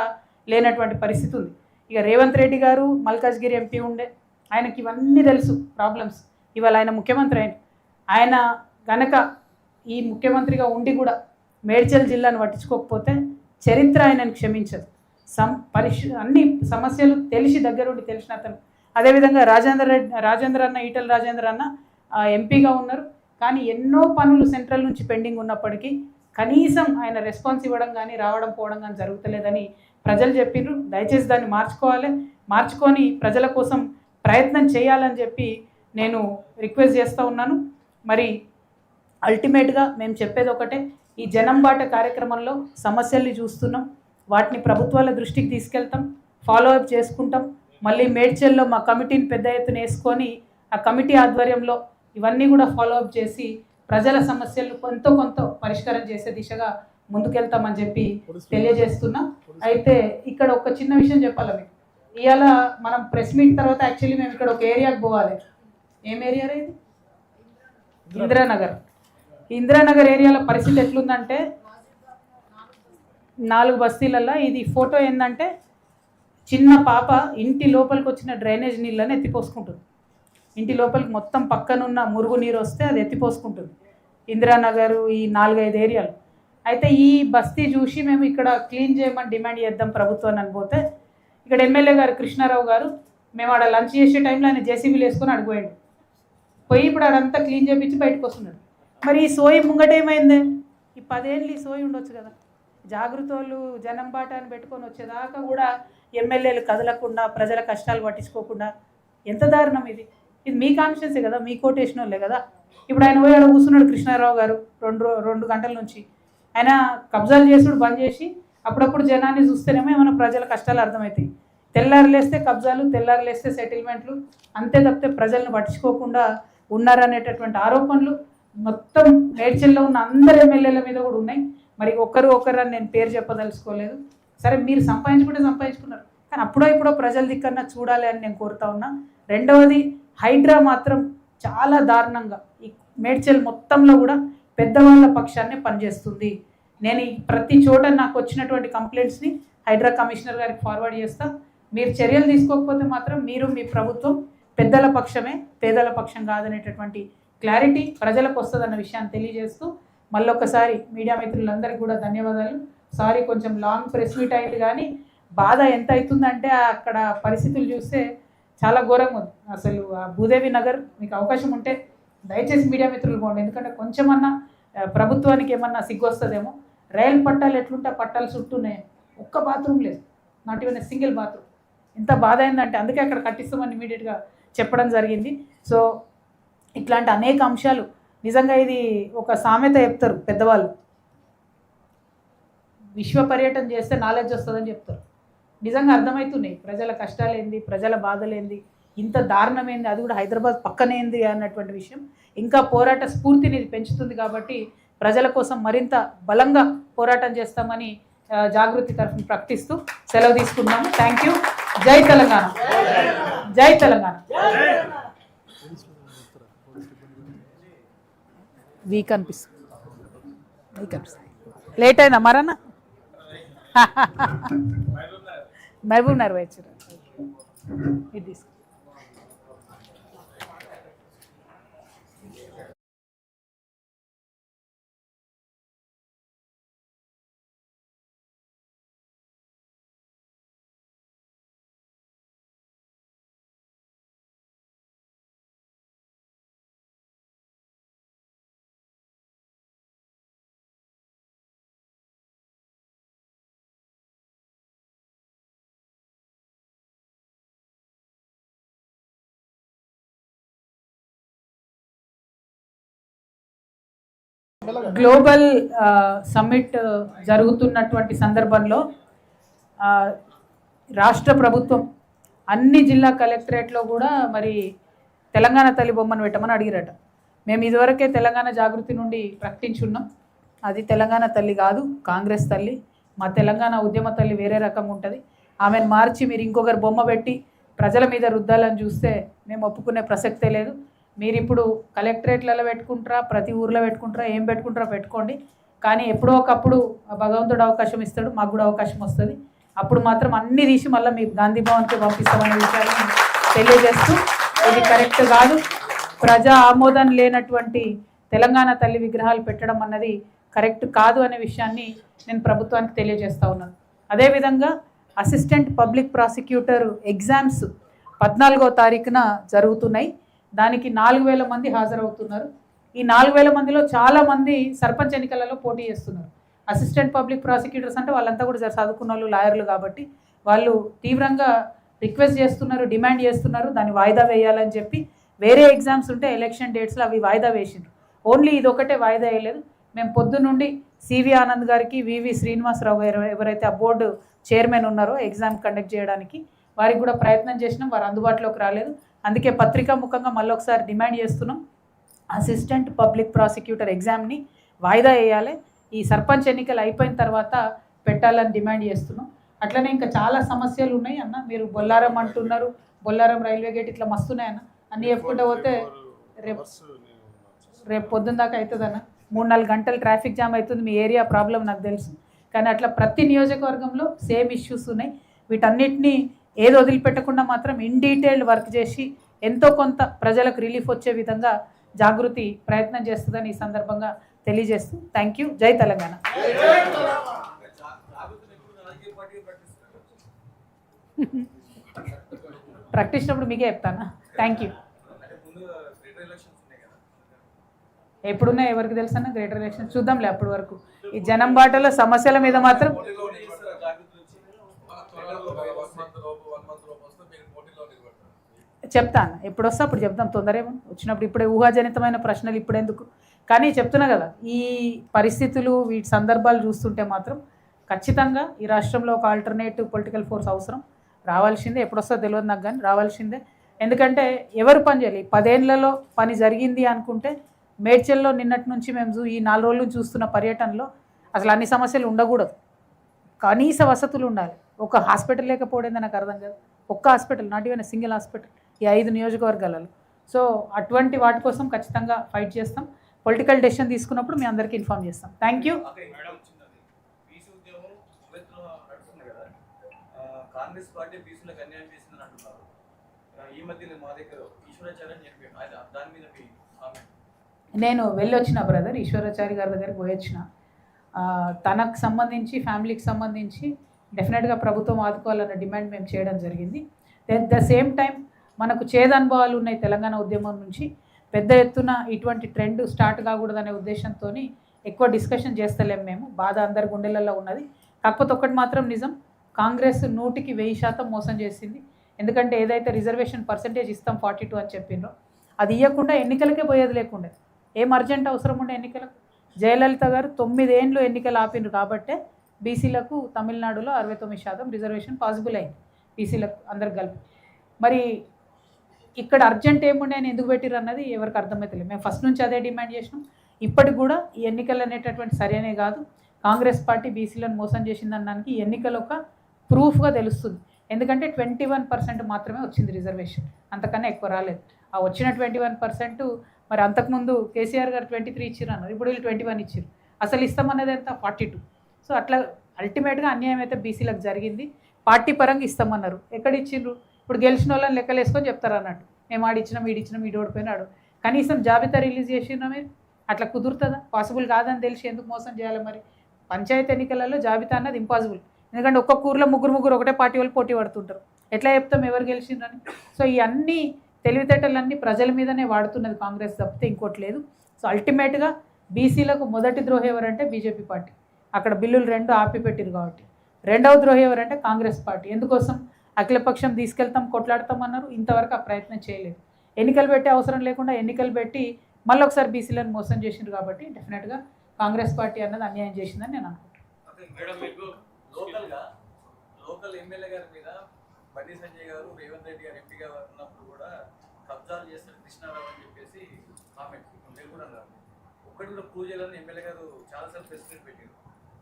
లేనటువంటి పరిస్థితి ఉంది. ఇక రేవంత్ రెడ్డి గారు మల్కాజ్గిరి ఎంపీ ఉండే, ఆయనకి ఇవన్నీ తెలుసు ప్రాబ్లమ్స్. ఇవాళ ఆయన ముఖ్యమంత్రి ఆయన గనక ఈ ముఖ్యమంత్రిగా ఉండి కూడా మేడ్చల్ జిల్లాను పట్టించుకోకపోతే చరిత్ర ఆయనను క్షమించదు. అన్ని సమస్యలు తెలిసి దగ్గరుండి తెలిసిన అతను. అదేవిధంగా రాజేంద్ర అన్న, ఈటల రాజేంద్ర అన్న ఎంపీగా ఉన్నారు, కానీ ఎన్నో పనులు సెంట్రల్ నుంచి పెండింగ్ ఉన్నప్పటికీ కనీసం ఆయన రెస్పాన్స్ ఇవ్వడం కానీ రావడం పోవడం కానీ జరుగుతలేదని ప్రజలు చెప్పిర్రు. దయచేసి దాన్ని మార్చుకొని ప్రజల కోసం ప్రయత్నం చేయాలని చెప్పి నేను రిక్వెస్ట్ చేస్తూ ఉన్నాను. మరి అల్టిమేట్గా మేము చెప్పేది ఒకటే, ఈ జనం బాట కార్యక్రమంలో సమస్యల్ని చూస్తున్నాం, వాటిని ప్రభుత్వాల దృష్టికి తీసుకెళ్తాం, ఫాలోఅప్ చేసుకుంటాం. మళ్ళీ మేడ్చల్లో మా కమిటీని పెద్ద ఎత్తున వేసుకొని ఆ కమిటీ ఆధ్వర్యంలో ఇవన్నీ కూడా ఫాలోఅప్ చేసి ప్రజల సమస్యలు కొంత పరిష్కారం చేసే దిశగా ముందుకెళ్తామని చెప్పి తెలియజేస్తున్నా. అయితే ఇక్కడ ఒక చిన్న విషయం చెప్పాలి మీకు. ఇవాళ మనం ప్రెస్ మీట్ తర్వాత యాక్చువల్లీ మేము ఇక్కడ ఒక ఏరియాకి పోవాలి. ఏం ఏరియా ఇది? ఇందిరానగర్. ఇందిరానగర్ ఏరియాలో పరిస్థితి ఎట్లుందంటే 4 బస్తీలలో ఇది ఫోటో ఏంటంటే చిన్న పాప ఇంటి లోపలికి వచ్చిన డ్రైనేజ్ నీళ్ళని ఎత్తిపోసుకుంటుంది. ఇంటి లోపలికి మొత్తం పక్కనున్న మురుగు నీరు వస్తే అది ఎత్తిపోసుకుంటుంది. ఇందిరానగర్ ఈ 4-5 ఏరియాలు. అయితే ఈ బస్తీ చూసి మేము ఇక్కడ క్లీన్ చేయమని డిమాండ్ చేద్దాం ప్రభుత్వాన్ని అనిపోతే ఇక్కడ ఎమ్మెల్యే గారు కృష్ణారావు గారు మేము ఆడ లంచ్ చేసే టైంలో ఆయన జేసీబీలు వేసుకొని అడిగిపోయాడు. పోయి ఇప్పుడు ఆడంతా క్లీన్ చేయించి బయటకు వస్తున్నాడు. మరి ఈ సోయి ముంగటేమైందే? ఈ 10 ఏళ్ళు ఈ సోయి ఉండొచ్చు కదా. జాగృతోళ్ళు జనం బాట అని పెట్టుకొని వచ్చేదాకా కూడా ఎమ్మెల్యేలు కదలకుండా ప్రజల కష్టాలు పట్టించుకోకుండా ఎంత దారుణం ఇది. ఇది మీ కాన్షియన్సే కదా, మీ కోటేషన్ వాళ్ళే కదా. ఇప్పుడు ఆయన పోయి ఆడ కూర్చున్నాడు కృష్ణారావు గారు 2 గంటల నుంచి. ఆయన కబ్జాలు చేసుడు బంద్ చేసి అప్పుడప్పుడు జనాన్ని చూస్తేనేమో ఏమైనా ప్రజల కష్టాలు అర్థమవుతాయి. తెల్లారులేస్తే కబ్జాలు, తెల్లారులేస్తే సెటిల్మెంట్లు, అంతే తప్పితే ప్రజలను పట్టించుకోకుండా ఉన్నారనేటటువంటి ఆరోపణలు మొత్తం మేడ్చల్లో ఉన్న అందరు ఎమ్మెల్యేల మీద కూడా ఉన్నాయి. మరి ఒకరు నేను పేరు చెప్పదలుచుకోలేదు. సరే మీరు సంపాదించుకున్నారు, కానీ అప్పుడో ఇప్పుడో ప్రజల దిక్కన్నా చూడాలి అని నేను కోరుతా ఉన్నా. రెండవది, హైడ్రా మాత్రం చాలా దారుణంగా ఈ మేడ్చల్ మొత్తంలో కూడా పెద్దవాళ్ళ పక్షాన్నే పనిచేస్తుంది. నేను ప్రతి చోట నాకు వచ్చినటువంటి కంప్లైంట్స్ని హైడ్రా కమిషనర్ గారికి ఫార్వర్డ్ చేస్తా. మీరు చర్యలు తీసుకోకపోతే మాత్రం మీరు మీ ప్రభుత్వం పెద్దల పక్షమే, పేదల పక్షం కాదనేటటువంటి క్లారిటీ ప్రజలకు వస్తుందన్న విషయాన్ని తెలియజేస్తూ మళ్ళొకసారి మీడియా మిత్రులందరికీ కూడా ధన్యవాదాలు. సారీ కొంచెం లాంగ్ ప్రెస్ మీట్ అయింది, కానీ బాధ ఎంత అవుతుందంటే అక్కడ పరిస్థితులు చూస్తే చాలా ఘోరంగా ఉంది. అసలు భూదేవి నగర్ మీకు అవకాశం ఉంటే దయచేసి మీడియా మిత్రులు పోండి, ఎందుకంటే కొంచెమన్నా ప్రభుత్వానికి ఏమన్నా సిగ్గు వస్తుందేమో. రైలు పట్టాలు ఎట్లుంటే పట్టాలు చుట్టూనే ఒక్క బాత్రూమ్ లేదు, నాట్ ఈవెన్ సింగిల్ బాత్రూమ్. ఎంత బాధ అయిందంటే అందుకే అక్కడ కట్టిస్తామని ఇమీడియట్గా చెప్పడం జరిగింది. సో ఇట్లాంటి అనేక అంశాలు నిజంగా ఇది ఒక సామెత చెప్తారు పెద్దవాళ్ళు, విశ్వ పర్యటన చేస్తే నాలెడ్జ్ వస్తుందని చెప్తారు. నిజంగా అర్థమవుతున్నాయి ప్రజల కష్టాలేంది, ప్రజల బాధలేంది, ఇంత దారుణమైంది, అది కూడా హైదరాబాద్ పక్కనేంది అన్నటువంటి విషయం ఇంకా పోరాట స్ఫూర్తిని పెంచుతుంది. కాబట్టి ప్రజల కోసం మరింత బలంగా పోరాటం చేస్తామని జాగృతి తరఫున ప్రకటిస్తూ సెలవు తీసుకున్నాము. Thank you. జై తెలంగాణ, జై తెలంగాణ. వీక్ అనిపిస్తుంది, లేట్ అయిందా మరన్నా? మహబూబ్ నగర్ వచ్చారు. ఇది తీసుకో. గ్లోబల్ సమ్మిట్ జరుగుతున్నటువంటి సందర్భంలో రాష్ట్ర ప్రభుత్వం అన్ని జిల్లా కలెక్టరేట్లో కూడా మరి తెలంగాణ తల్లి బొమ్మను పెట్టమని అడిగిరట. మేము ఇదివరకే తెలంగాణ జాగృతి నుండి ప్రకటించున్నాం, అది తెలంగాణ తల్లి కాదు, కాంగ్రెస్ తల్లి. మా తెలంగాణ ఉద్యమ తల్లి వేరే రకంగా ఉంటుంది. ఆమెను మార్చి మీరు ఇంకొకరు బొమ్మ పెట్టి ప్రజల మీద రుద్దాలని చూస్తే మేము ఒప్పుకునే ప్రసక్తే లేదు. మీరు ఇప్పుడు కలెక్టరేట్లలో పెట్టుకుంటారా, ప్రతి ఊర్లో పెట్టుకుంటారా, ఏం పెట్టుకుంటారా పెట్టుకోండి, కానీ ఎప్పుడో ఒకప్పుడు భగవంతుడు అవకాశం ఇస్తాడు, మాకు కూడా అవకాశం వస్తుంది. అప్పుడు మాత్రం అన్నీ తీసి మళ్ళీ మీకు గాంధీ భవన్కి పంపిస్తామనే విషయాన్ని తెలియజేస్తూ, ఇది కరెక్ట్ కాదు. ప్రజా ఆమోదం లేనటువంటి తెలంగాణ తల్లి విగ్రహాలు పెట్టడం అన్నది కరెక్ట్ కాదు అనే విషయాన్ని నేను ప్రభుత్వానికి తెలియజేస్తూ ఉన్నాను. అదేవిధంగా అసిస్టెంట్ పబ్లిక్ ప్రాసిక్యూటర్ ఎగ్జామ్స్ 14వ తారీఖున జరుగుతున్నాయి. దానికి 4000 మంది హాజరవుతున్నారు. ఈ 4000 మందిలో చాలామంది సర్పంచ్ ఎన్నికలలో పోటీ చేస్తున్నారు. అసిస్టెంట్ పబ్లిక్ ప్రాసిక్యూటర్స్ అంటే వాళ్ళంతా కూడా చదువుకున్న వాళ్ళు, లాయర్లు కాబట్టి వాళ్ళు తీవ్రంగా రిక్వెస్ట్ చేస్తున్నారు, డిమాండ్ చేస్తున్నారు దాన్ని వాయిదా వేయాలని చెప్పి. వేరే ఎగ్జామ్స్ ఉంటే ఎలక్షన్ డేట్స్లో అవి వాయిదా వేసిండ్రు. ఓన్లీ ఇది ఒకటే వాయిదా వేయలేదు. మేము పొద్దునుండి సివి ఆనంద్ గారికి, వివి శ్రీనివాసరావు గారు ఎవరైతే ఆ బోర్డు చైర్మన్ ఉన్నారో ఎగ్జామ్ కండక్ట్ చేయడానికి వారికి కూడా ప్రయత్నం చేసినాం, వారు అందుబాటులోకి రాలేదు. అందుకే పత్రికా ముఖంగా మళ్ళీ ఒకసారి డిమాండ్ చేస్తున్నాం, అసిస్టెంట్ పబ్లిక్ ప్రాసిక్యూటర్ ఎగ్జామ్ని వాయిదా వేయాలి, ఈ సర్పంచ్ ఎన్నికలు అయిపోయిన తర్వాత పెట్టాలని డిమాండ్ చేస్తున్నాం. అట్లనే ఇంకా చాలా సమస్యలు ఉన్నాయి అన్న. మీరు బొల్లారం అంటున్నారు, బొల్లారం రైల్వే గేట్ ఇట్లా మస్తున్నాయన్న, అన్నీ చెప్పుకుంటూ పోతే రేపు పొద్దున్న దాకా అవుతుందన్న. 3-4 గంటలు ట్రాఫిక్ జామ్ అవుతుంది. మీ ఏరియా ప్రాబ్లం నాకు తెలుసు, కానీ అట్లా ప్రతి నియోజకవర్గంలో సేమ్ ఇష్యూస్ ఉన్నాయి. వీటన్నిటినీ ఏది వదిలిపెట్టకుండా మాత్రం ఇన్ డీటెయిల్డ్ వర్క్ చేసి ఎంతో కొంత ప్రజలకు రిలీఫ్ వచ్చే విధంగా జాగృతి ప్రయత్నం చేస్తుందని ఈ సందర్భంగా తెలియజేస్తూ థ్యాంక్ యూ. జై తెలంగాణ. ప్రకటించినప్పుడు మీకే చెప్తానా. Thank you. ఎప్పుడున్నా ఎవరికి తెలుసు అన్న గ్రేటర్ ఎలక్షన్ చూద్దాంలే అప్పటి వరకు. ఈ జనం బాటలో సమస్యల మీద మాత్రం చెప్తాను. ఎప్పుడు వస్తా అప్పుడు చెప్తాం, తొందరేమో వచ్చినప్పుడు. ఇప్పుడే ఊహాజనితమైన ప్రశ్నలు ఇప్పుడెందుకు, కానీ చెప్తున్నా కదా ఈ పరిస్థితులు వీటి సందర్భాలు చూస్తుంటే మాత్రం ఖచ్చితంగా ఈ రాష్ట్రంలో ఒక ఆల్టర్నేటివ్ పొలిటికల్ ఫోర్స్ అవసరం, రావాల్సిందే. ఎప్పుడు వస్తా తెలియదు నాకు, కానీ రావాల్సిందే. ఎందుకంటే ఎవరు పని చేయాలి? 10 ఏళ్లలో పని జరిగింది అనుకుంటే మేడ్చల్లో నిన్నటి నుంచి మేము ఈ 4 రోజులు చూస్తున్న పర్యటనలో అసలు అన్ని సమస్యలు ఉండకూడదు, కనీస వసతులు ఉండాలి. ఒక హాస్పిటల్ లేకపోవడం నాకు అర్థం కాదు. ఒక్క hospital, not even single hospital ఈ 5 నియోజకవర్గాలలో. సో అటువంటి వాటి కోసం ఖచ్చితంగా ఫైట్ చేస్తాం. పొలిటికల్ డెసిషన్ తీసుకున్నప్పుడు మీ అందరికీ ఇన్ఫార్మ్ చేస్తాం. Thank you. కాంగ్రెస్ పార్టీ బీసీలకు అన్యాయం చేసిందని అంటున్నారు. ఈ మధ్య మా దగ్గర ఈశ్వరాచార్య దాని మీద మీ కామెంట్. నేను వెళ్ళొచ్చిన బ్రదర్ ఈశ్వరాచారి గారి దగ్గరికి పోయొచ్చిన. తనకు సంబంధించి ఫ్యామిలీకి సంబంధించి డెఫినెట్గా ప్రభుత్వం ఆదుకోవాలన్న డిమాండ్ మేము చేయడం జరిగింది. ఎట్ ద సేమ్ టైం మనకు చేదనుభవాలు ఉన్నాయి తెలంగాణ ఉద్యమం నుంచి. పెద్ద ఎత్తున ఇటువంటి ట్రెండ్ స్టార్ట్ కాకూడదనే ఉద్దేశంతో ఎక్కువ డిస్కషన్ చేస్తలేం మేము. బాధ అందరి గుండెలలో ఉన్నది. కాకపోతే ఒక్కటి మాత్రం నిజం, కాంగ్రెస్ 100% మోసం చేసింది. ఎందుకంటే ఏదైతే రిజర్వేషన్ పర్సెంటేజ్ ఇస్తాం 42 అని చెప్పిండ్రో అది ఇవ్వకుండా ఎన్నికలకే పోయేది లేకుండే. ఏం అర్జెంట్ అవసరం ఉండే ఎన్నికలకు? జయలలిత గారు 9 ఏళ్ళు ఎన్నికలు ఆపిండ్రు కాబట్టే బీసీలకు తమిళనాడులో 69% రిజర్వేషన్ పాసిబుల్ అయింది, బీసీలకు అందరికి కలిపి. మరి ఇక్కడ అర్జెంట్ ఏముండే అని ఎందుకు పెట్టిర్రు అన్నది ఎవరికి అర్థమవుతలేదు. మేము ఫస్ట్ నుంచి అదే డిమాండ్ చేసినాం. ఇప్పటికి కూడా ఈ ఎన్నికలు అనేటటువంటి సరైనవి కాదు. కాంగ్రెస్ పార్టీ బీసీలను మోసం చేసిందనడానికి ఈ ఎన్నికలు ఒక ప్రూఫ్గా తెలుస్తుంది. ఎందుకంటే 21% మాత్రమే వచ్చింది రిజర్వేషన్, అంతకన్నా ఎక్కువ రాలేదు. ఆ వచ్చిన 21% మరి అంతకుముందు కేసీఆర్ గారు 23 ఇచ్చిర్రు అన్నారు, ఇప్పుడు వీళ్ళు 21 ఇచ్చిర్రు. అసలు ఇస్తామన్నది ఎంత? 42. సో అట్లా అల్టిమేట్గా అన్యాయం అయితే బీసీలకు జరిగింది. పార్టీ పరంగా ఇస్తామన్నారు, ఎక్కడ ఇచ్చిండ్రు? ఇప్పుడు గెలిచిన వాళ్ళని లెక్కలు వేసుకొని చెప్తారు అన్నట్టు, మేము ఆడిచ్చినాం ఈడిచ్చినాం ఈడు ఓడిపోయినాడు. కనీసం జాబితా రిలీజ్ చేసినా మీరు? అట్లా కుదురుతుందా? పాసిబుల్ కాదని తెలిసి ఎందుకు మోసం చేయాలి? మరి పంచాయతీ ఎన్నికలలో జాబితా అన్నది ఇంపాసిబుల్. ఎందుకంటే ఒక్కొక్క ఊర్లో ముగ్గురు ఒకటే పార్టీ వాళ్ళు పోటీ పడుతుంటారు. ఎట్లా చెప్తాం ఎవరు గెలిచిండ్రని? సో ఈ అన్ని తెలివితేటలన్నీ ప్రజల మీదనే వాడుతున్నది కాంగ్రెస్ తప్పితే ఇంకోటి లేదు. సో అల్టిమేట్గా బీసీలకు మొదటి ద్రోహి ఎవరంటే బీజేపీ పార్టీ. అక్కడ బిల్లులు 2 ఆపిపెట్టిరు కాబట్టి. రెండవ ద్రోహి ఎవరంటే కాంగ్రెస్ పార్టీ. ఎందుకోసం? అఖిలపక్షం తీసుకెళ్తాం కొట్లాడతాం అన్నారు, ఇంతవరకు ఆ ప్రయత్నం చేయలేదు. ఎన్నికలు పెట్టే అవసరం లేకుండా ఎన్నికలు పెట్టి మళ్ళీ ఒకసారి బీసీలను మోసం చేసిండ్రు కాబట్టి డెఫినెట్గా కాంగ్రెస్ పార్టీ అన్నది అన్యాయం చేసిందని నేను అనుకుంటున్నాను. లోకల్ ఎమ్మెల్యే గారి మీద బండి సంజయ్ గారు రేవంత్ రెడ్డి గారు ఎంపీగా ఉన్నప్పుడు కూడా కబ్జాలు చేస్తారు కృష్ణారావు అని చెప్పేసి కామెంట్ కూడా అన్నారు. ఒక్కటి కూడా ప్రూవ్ చేయాలని ఎమ్మెల్యే గారు చాలాసార్లు ప్రెస్ మీట్ పెట్టారు.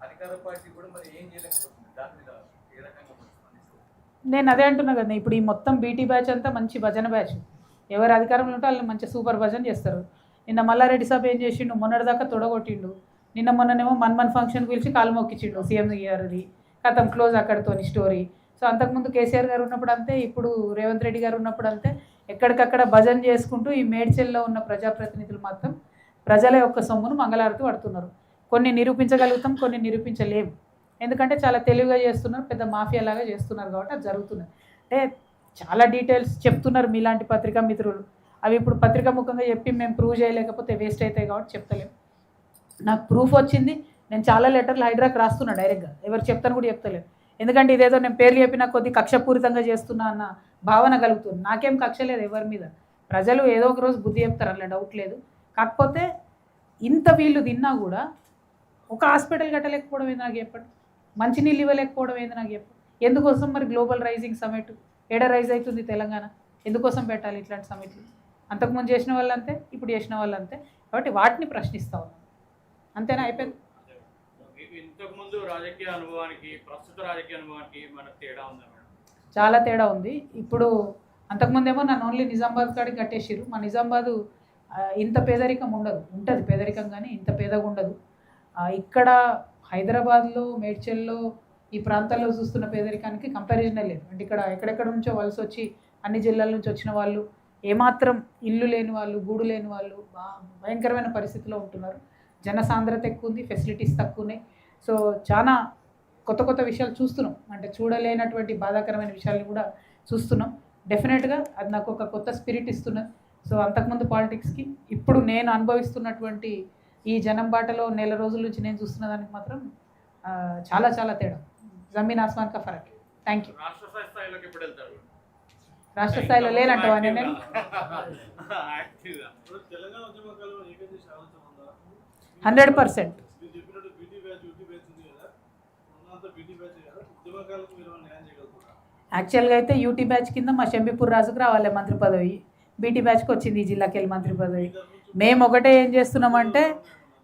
అధికార పార్టీ కూడా మరి ఏం చేయలేకపోతుంది, దాని మీద ఏ రకంగా నేను అదే అంటున్నా కదా. ఇప్పుడు ఈ మొత్తం బీటీ బ్యాచ్ అంతా మంచి భజన బ్యాచ్. ఎవరు అధికారంలో ఉంటే వాళ్ళు మంచి సూపర్ భజన చేస్తారు. నిన్న మల్లారెడ్డి సాబ్ ఏం చేసిండు? మొన్నటిదాకా తొడగొట్టిండు. మొన్ననేమో మన్మన్ ఫంక్షన్కి పిలిచి కాలు మొక్కించిండు సీఎం గారిది. కథం క్లోజ్ అక్కడితోని స్టోరీ. సో అంతకుముందు కేసీఆర్ గారు ఉన్నప్పుడు అంతే, ఇప్పుడు రేవంత్ రెడ్డి గారు ఉన్నప్పుడు అంతే. ఎక్కడికక్కడ భజన చేసుకుంటూ ఈ మేడ్చల్లో ఉన్న ప్రజాప్రతినిధులు మాత్రం ప్రజల యొక్క సొమ్మును మంగళారతి పడుతున్నారు. కొన్ని నిరూపించగలుగుతాం, కొన్ని నిరూపించలేము. ఎందుకంటే చాలా తెలివిగా చేస్తున్నారు, పెద్ద మాఫియా లాగా చేస్తున్నారు కాబట్టి అది జరుగుతున్నది. అంటే చాలా డీటెయిల్స్ చెప్తున్నారు మీలాంటి పత్రికా మిత్రులు. అవి ఇప్పుడు పత్రికాముఖంగా చెప్పి మేము ప్రూవ్ చేయలేకపోతే వేస్ట్ అవుతాయి కాబట్టి చెప్తలేము. నాకు ప్రూఫ్ వచ్చింది, నేను చాలా లెటర్లు హైడ్రాకి రాస్తున్నా డైరెక్ట్గా, ఎవరు చెప్తాను కూడా చెప్తలేను. ఎందుకంటే ఇదేదో నేను పేర్లు చెప్పినా కొద్ది కక్షపూరితంగా చేస్తున్నా అన్న భావన కలుగుతుంది. నాకేం కక్ష లేదు ఎవరి మీద, ప్రజలు ఏదో ఒక రోజు బుద్ధి చెప్తారు, అలా డౌట్ లేదు. కాకపోతే ఇంత వీళ్ళు తిన్నా కూడా ఒక హాస్పిటల్ కట్టలేకపోవడం ఏంది నాకు చెప్పండి, మంచినీళ్ళు ఇవ్వలేకపోవడం ఏంది నాకు చెప్పండి. ఎందుకోసం మరి గ్లోబల్ రైజింగ్ సమిట్ ఏడ రైజ్ అవుతుంది తెలంగాణ, ఎందుకోసం పెట్టాలి ఇట్లాంటి సమిట్లు? అంతకుముందు చేసిన వాళ్ళు అంతే, ఇప్పుడు చేసిన వాళ్ళు అంతే. కాబట్టి వాటిని ప్రశ్నిస్తూ ఉన్నాం, అంతేనా? అయిపోయింది. ఇంతకుముందు రాజకీయ అనుభవానికి ప్రస్తుత రాజకీయ అనుభవానికి మనకు తేడా ఉందా మేడం? చాలా తేడా ఉంది. ఇప్పుడు అంతకుముందేమో నన్ను ఓన్లీ నిజామాబాద్ కాడికి కట్టేసిరు. మా నిజామాబాదు ఇంత పేదరికం ఉండదు, ఉంటుంది పేదరికం కానీ ఇంత పేదగా ఉండదు. ఇక్కడ హైదరాబాద్లో, మేడ్చల్లో, ఈ ప్రాంతాల్లో చూస్తున్న పేదరికానికి కంపారిజనే లేదు. అంటే ఇక్కడ ఎక్కడెక్కడ నుంచో వలస వచ్చి అన్ని జిల్లాల నుంచి వచ్చిన వాళ్ళు, ఏమాత్రం ఇల్లు లేని వాళ్ళు, గూడు లేని వాళ్ళు భయంకరమైన పరిస్థితిలో ఉంటున్నారు. జనసాంద్రత ఎక్కువ ఉంది, ఫెసిలిటీస్ తక్కువ ఉన్నాయి. సో చాలా కొత్త కొత్త విషయాలు చూస్తున్నాం, అంటే చూడలేనటువంటి బాధాకరమైన విషయాలు కూడా చూస్తున్నాం. డెఫినెట్గా అది నాకు ఒక కొత్త స్పిరిట్ ఇస్తున్నది. సో అంతకుముందు పాలిటిక్స్కి ఇప్పుడు నేను అనుభవిస్తున్నటువంటి ఈ జనం బాటలో నెల రోజుల నుంచి నేను చూస్తున్న దానికి మాత్రం చాలా చాలా తేడా, జమీన్ ఆస్మాన్ కా ఫరక్. Thank you. రాష్ట్ర స్థాయిలోకి ఎప్పుడు వెళ్తారు? రాష్ట్ర స్థాయిలో లేనంటావా నేను? యాక్టివ్గా 100%. యాక్చువల్గా అయితే యూటీ బ్యాచ్ కింద మా షంబీపూర్ రాజుకు రావాలి మంత్రి పదవి, బీటీ బ్యాచ్కి వచ్చింది ఈ జిల్లాకి వెళ్ళి మంత్రి పదవి. మేము ఒకటే ఏం చేస్తున్నామంటే,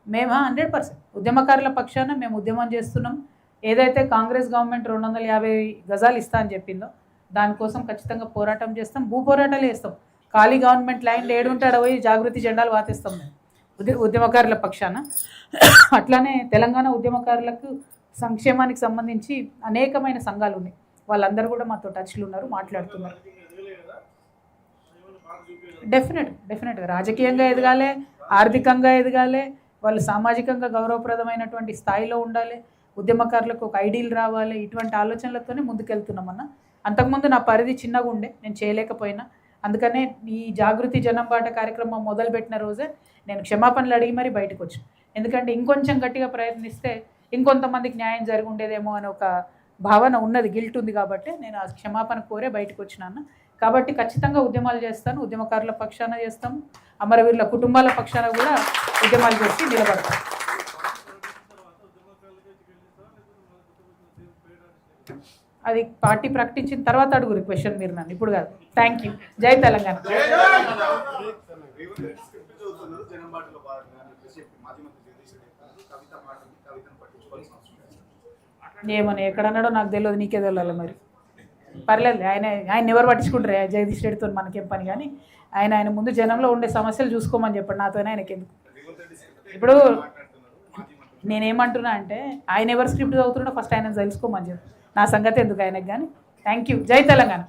మేము 100% ఉద్యమకారుల పక్షాన మేము ఉద్యమం చేస్తున్నాం. ఏదైతే కాంగ్రెస్ గవర్నమెంట్ 250 గజాలు ఇస్తా అని చెప్పిందో దానికోసం ఖచ్చితంగా పోరాటం చేస్తాం, భూ పోరాటాలు చేస్తాం. ఖాళీ గవర్నమెంట్ ల్యాండ్ ఏడుంటాడో పోయి జాగృతి జెండాలు వాతేస్తాం మేము ఉద్యమకారుల పక్షాన. అట్లానే తెలంగాణ ఉద్యమకారులకు సంక్షేమానికి సంబంధించి అనేకమైన సంఘాలు ఉన్నాయి, వాళ్ళందరూ కూడా మాతో టచ్లు ఉన్నారు, మాట్లాడుతున్నారు. డెఫినెట్గా రాజకీయంగా ఎదగాలి, ఆర్థికంగా ఎదగాలి, వాళ్ళు సామాజికంగా గౌరవప్రదమైనటువంటి స్థాయిలో ఉండాలి, ఉద్యమకారులకు ఒక ఐడియల్ రావాలి. ఇటువంటి ఆలోచనలతోనే ముందుకెళ్తున్నామన్న. అంతకుముందు నా పరిధి చిన్నగా ఉండే, నేను చేయలేకపోయినా. అందుకనే ఈ జాగృతి జనం బాట కార్యక్రమం మొదలుపెట్టిన రోజే నేను క్షమాపణలు అడిగి మరీ బయటకు వచ్చాను. ఎందుకంటే ఇంకొంచెం గట్టిగా ప్రయత్నిస్తే ఇంకొంతమందికి న్యాయం జరిగి ఉండేదేమో అని ఒక భావన ఉన్నది, గిల్ట్ ఉంది. కాబట్టి నేను ఆ క్షమాపణ కోరే బయటకు వచ్చినాను. కాబట్టి ఖచ్చితంగా ఉద్యమాలు చేస్తాను, ఉద్యమకారుల పక్షాన చేస్తాము, అమరవీరుల కుటుంబాల పక్షాన కూడా ఉద్యమాలు చేసి నిలబడతాను. అది పార్టీ ప్రకటించిన తర్వాత అడుగురు క్వశ్చన్, మీరు నన్ను ఇప్పుడు కాదు. Thank you. జై తెలంగాణ. ఏమని ఎక్కడన్నాడో నాకు తెలియదు, నీకే తెలియాలి మరి. పర్లేదు, ఆయన ఎవరు పట్టించుకుంటారు, జగదీష్ రెడ్డితో మనకేం పని. కానీ ఆయన ముందు జనంలో ఉండే సమస్యలు చూసుకోమని చెప్పండి, నాతోనే ఆయనకి ఎందుకు. ఇప్పుడు నేనేమంటున్నా అంటే, ఆయన ఎవరు స్క్రిప్ట్ చదువుతున్నా ఫస్ట్ ఆయన తెలుసుకోమని చెప్పి, నా సంగతి ఎందుకు ఆయనకు. కానీ థ్యాంక్ యూ. జై తెలంగాణ.